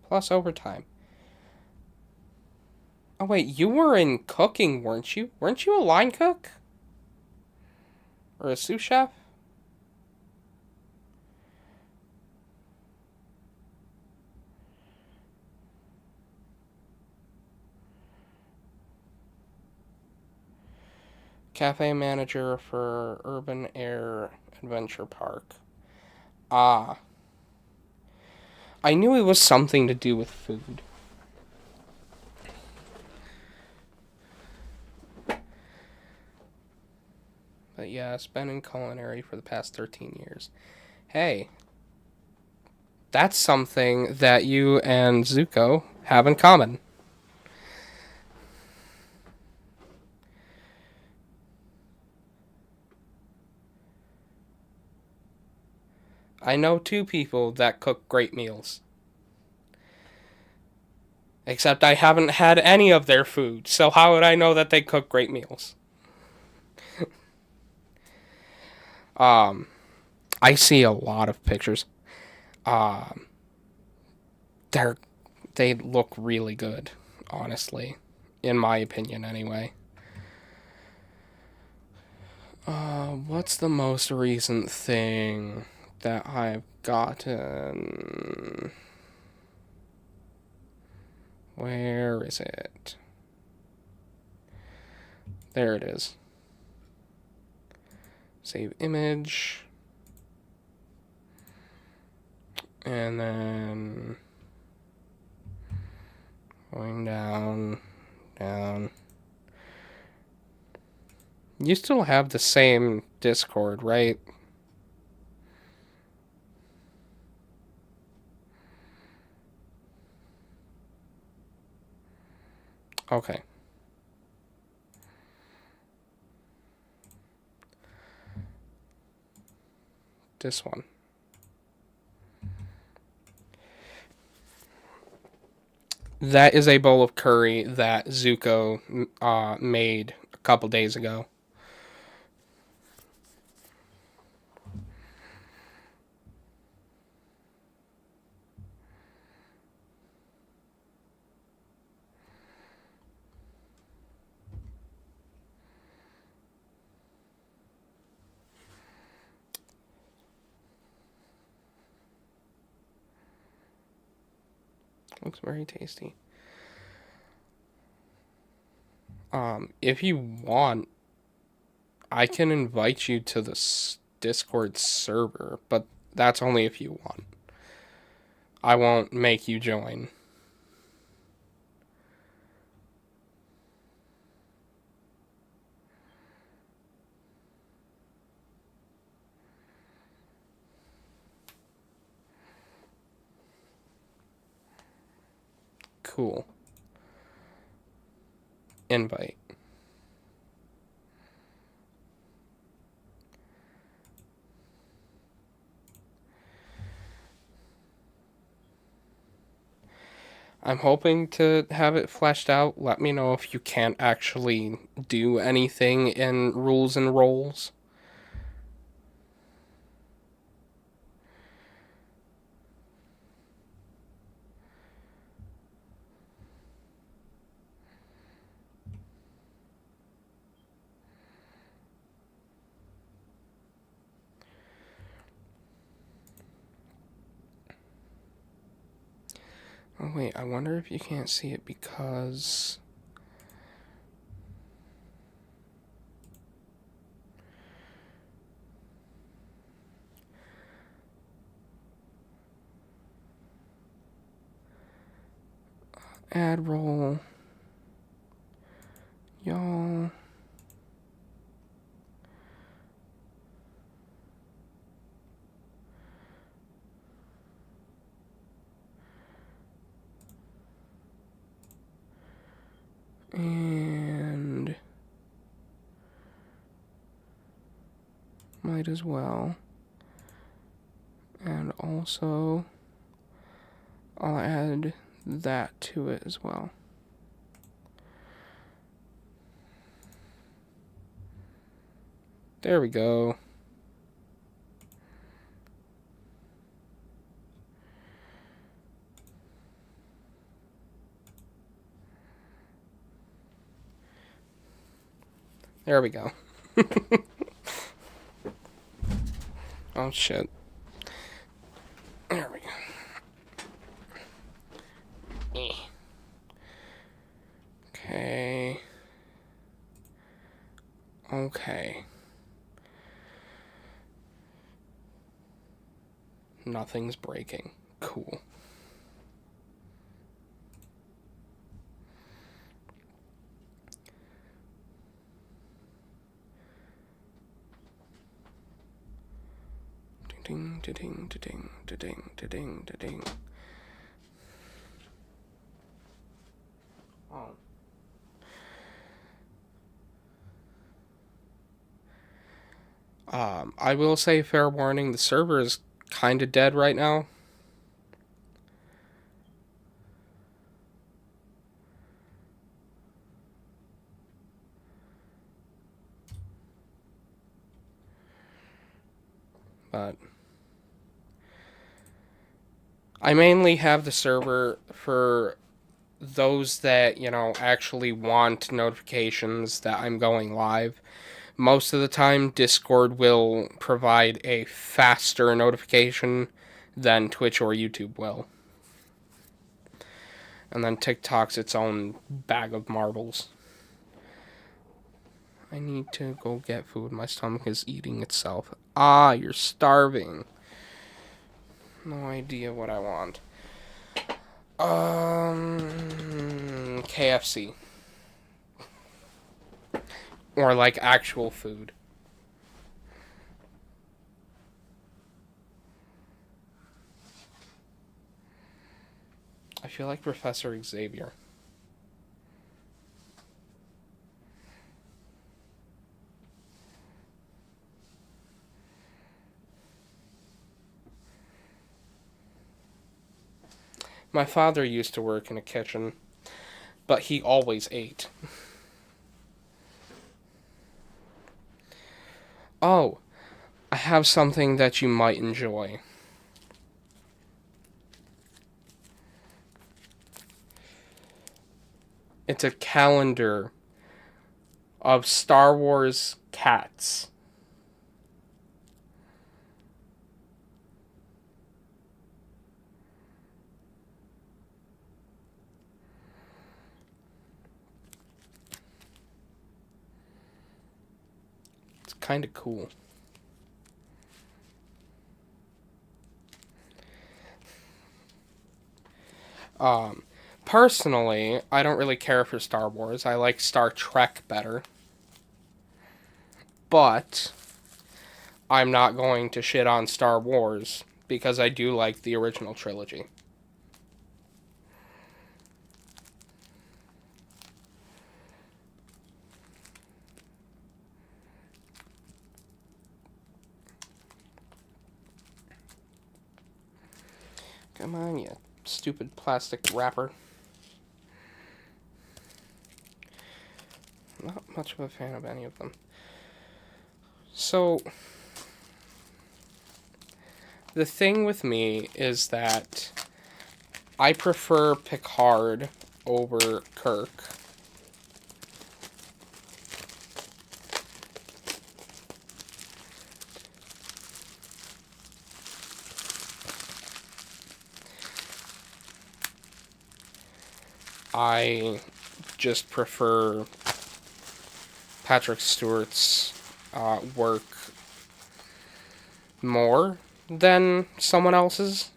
Plus overtime. Oh wait, you were in cooking, weren't you? Weren't you a line cook? Or a sous chef? Cafe manager for Urban Air Adventure Park. Ah. I knew it was something to do with food. But yeah, it's been in culinary for the past 13 years. Hey, that's something that you and Zuko have in common. I know two people that cook great meals. Except I haven't had any of their food, so how would I know that they cook great meals? I see a lot of pictures. Um, they look really good, honestly, in my opinion, anyway. What's the most recent thing that I've gotten? Where is it? There it is. Save image. And then going down. You still have the same Discord, right? Okay. This one. That is a bowl of curry that Zuko made a couple days ago. Looks very tasty. If you want, I can invite you to the Discord server, but that's only if you want. I won't make you join. Cool. Invite. I'm hoping to have it fleshed out. Let me know if you can't actually do anything in rules and roles. Oh wait, I wonder if you can't see it because... Add role. Y'all. And might as well. And also I'll add that to it as well. There we go. There we go. Oh shit. There we go. Okay. Okay. Nothing's breaking. Cool. Ding, ding, ding, ding, ding, ding. Oh. I will say, fair warning, the server is kind of dead right now. But I mainly have the server for those that, actually want notifications that I'm going live. Most of the time, Discord will provide a faster notification than Twitch or YouTube will. And then TikTok's its own bag of marbles. I need to go get food. My stomach is eating itself. Ah, you're starving. No idea what I want. KFC. Or like actual food. I feel like Professor Xavier. My father used to work in a kitchen, but he always ate. Oh, I have something that you might enjoy. It's a calendar of Star Wars cats. It's kind of cool. Personally, I don't really care for Star Wars. I like Star Trek better. But I'm not going to shit on Star Wars because I do like the original trilogy. Come on, you stupid plastic wrapper. Not much of a fan of any of them. So, the thing with me is that I prefer Picard over Kirk. I just prefer Patrick Stewart's work more than someone else's.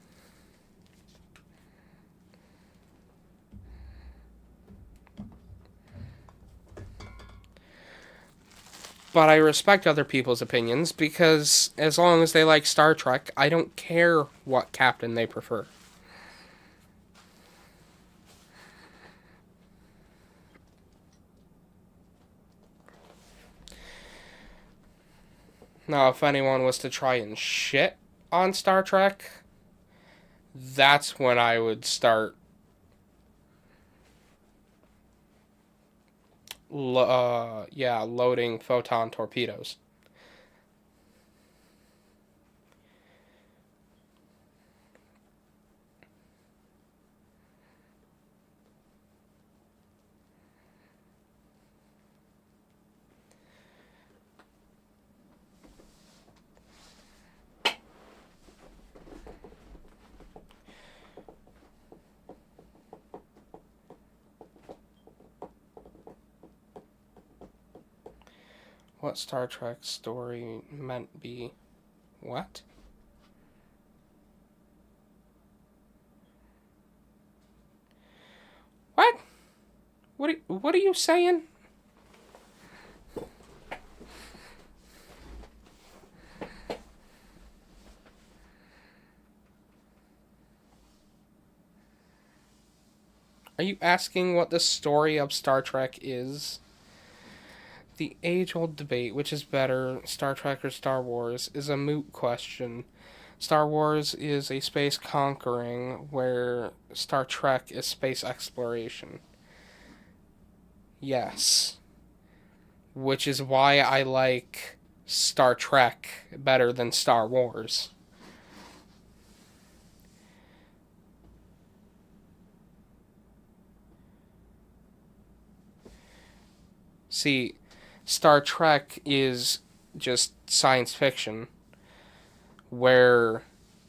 But I respect other people's opinions because as long as they like Star Trek, I don't care what captain they prefer. Now, if anyone was to try and shit on Star Trek, that's when I would start loading photon torpedoes. what Star Trek story meant be. What? What? What are you saying? Are you asking what the story of Star Trek is? The age-old debate, which is better, Star Trek or Star Wars, is a moot question. Star Wars is a space conquering, where Star Trek is space exploration. Yes. Which is why I like Star Trek better than Star Wars. See, Star Trek is just science fiction, where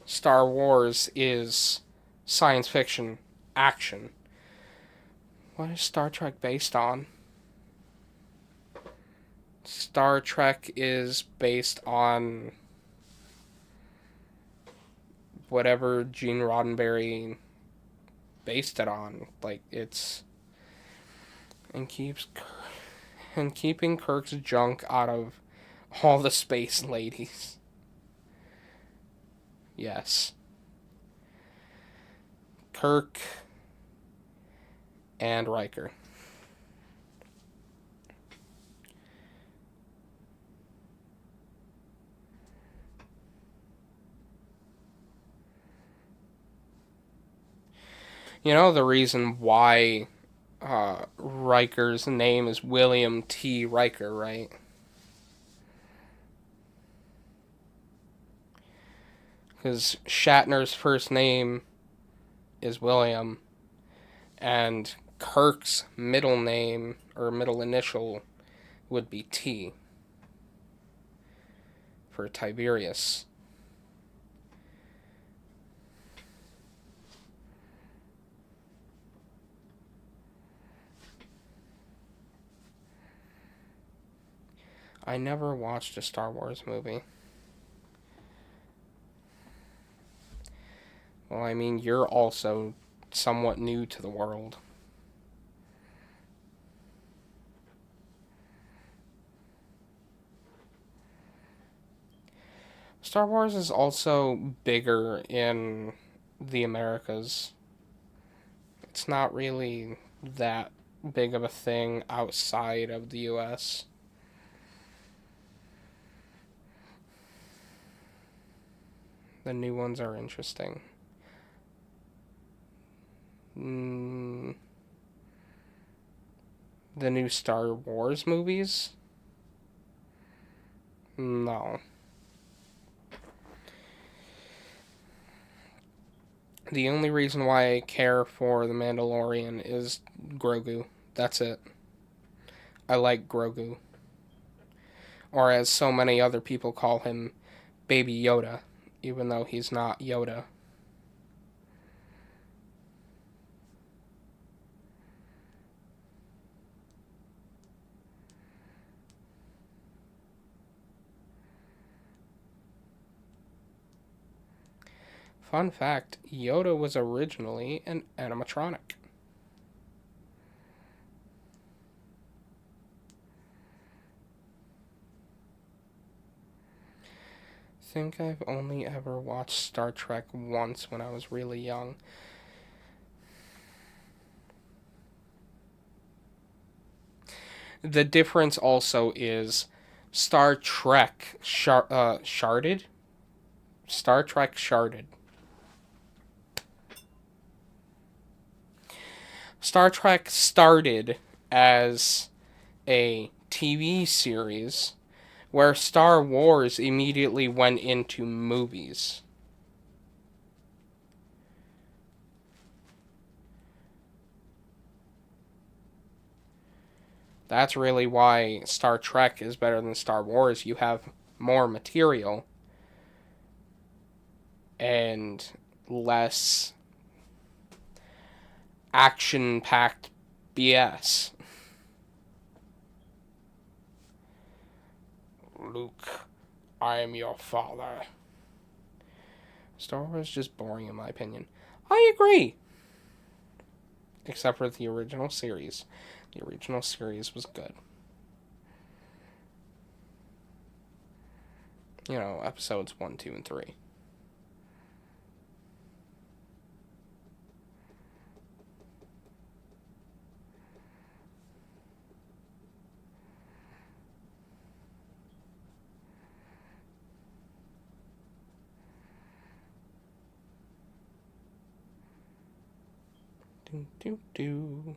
Star Wars is science fiction action. What is Star Trek based on? Star Trek is based on whatever Gene Roddenberry based it on. Like, it's... And keeping Kirk's junk out of all the space ladies. Yes. Kirk and Riker. You know the reason why Riker's name is William T. Riker, right? Because Shatner's first name is William, and Kirk's middle name, or middle initial, would be T. For Tiberius. I never watched a Star Wars movie. Well, I mean, you're also somewhat new to the world. Star Wars is also bigger in the Americas. It's not really that big of a thing outside of the US. The new ones are interesting. The new Star Wars movies? No. The only reason why I care for The Mandalorian is Grogu. That's it. I like Grogu. Or as so many other people call him, Baby Yoda, even though he's not Yoda. Fun fact, Yoda was originally an animatronic. I think I've only ever watched Star Trek once when I was really young. The difference also is Star Trek Sharded? Star Trek Sharded. Star Trek started as a TV series where Star Wars immediately went into movies. That's really why Star Trek is better than Star Wars. You have more material and less action-packed BS. Luke, I am your father. Star Wars is just boring in my opinion. I agree. Except for the original series. The original series was good. You know, episodes 1, 2, and 3. Do do do.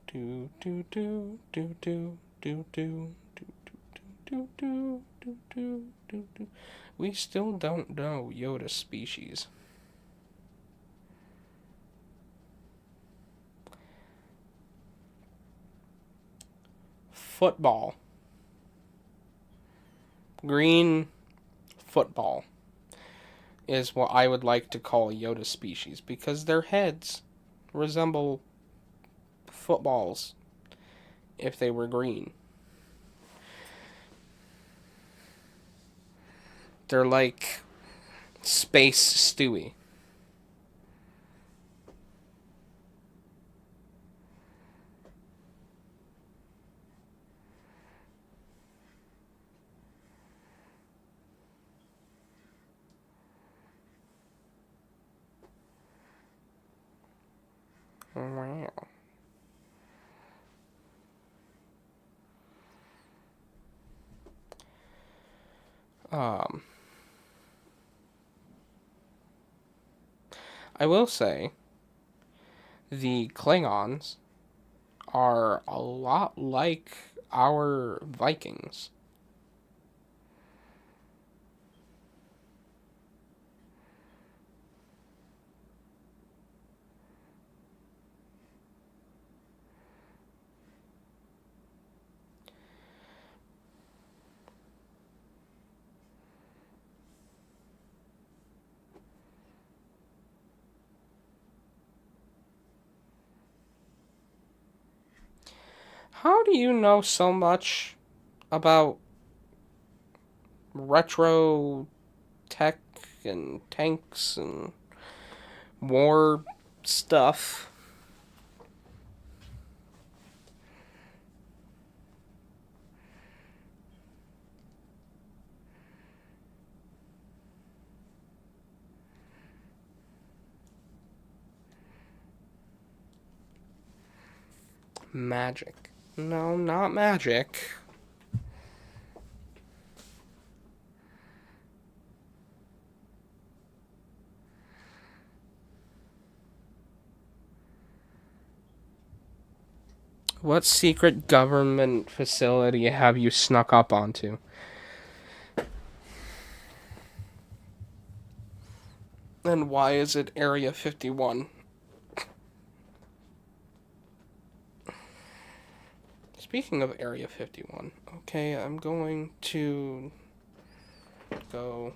Do do do do do do do do do do do. We still don't know Yoda's species. Football. Green football is what I would like to call Yoda's species because their heads resemble footballs if they were green. They're like Space Stewie. Wow. I will say the Klingons are a lot like our Vikings. How do you know so much about retro tech and tanks and war stuff? Magic. No, not magic. What secret government facility have you snuck up onto? And why is it Area 51? Speaking of Area 51, okay, I'm going to go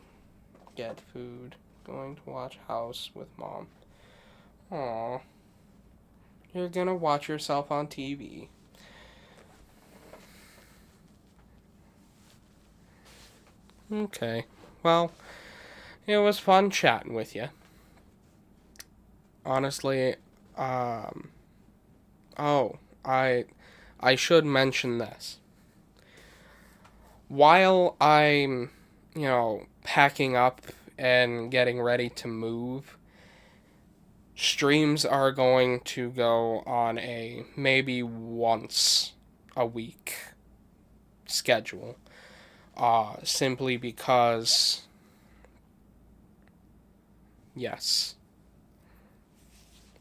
get food. Going to watch House with Mom. Aw. You're gonna watch yourself on TV. Okay. Well, it was fun chatting with you. Honestly, oh, I should mention this. While I'm, packing up and getting ready to move, streams are going to go on a maybe once a week schedule. Simply because, yes,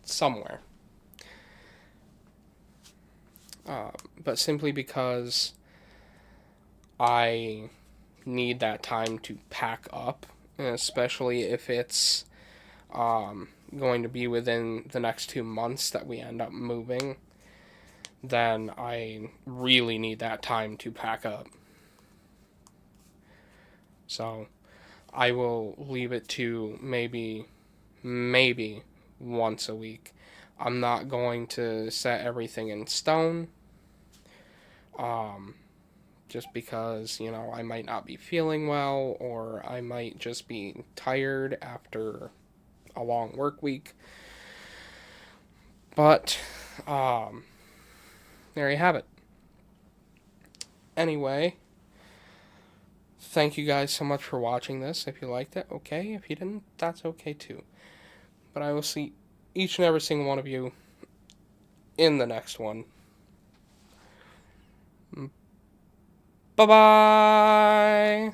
somewhere. But simply because I need that time to pack up, especially if it's going to be within the next 2 months that we end up moving, then I really need that time to pack up. So I will leave it to maybe once a week. I'm not going to set everything in stone. just because, you know, I might not be feeling well, or I might just be tired after a long work week. But, there you have it. Anyway, thank you guys so much for watching this. If you liked it, okay. If you didn't, that's okay too. But I will see each and every single one of you in the next one. Bye-bye!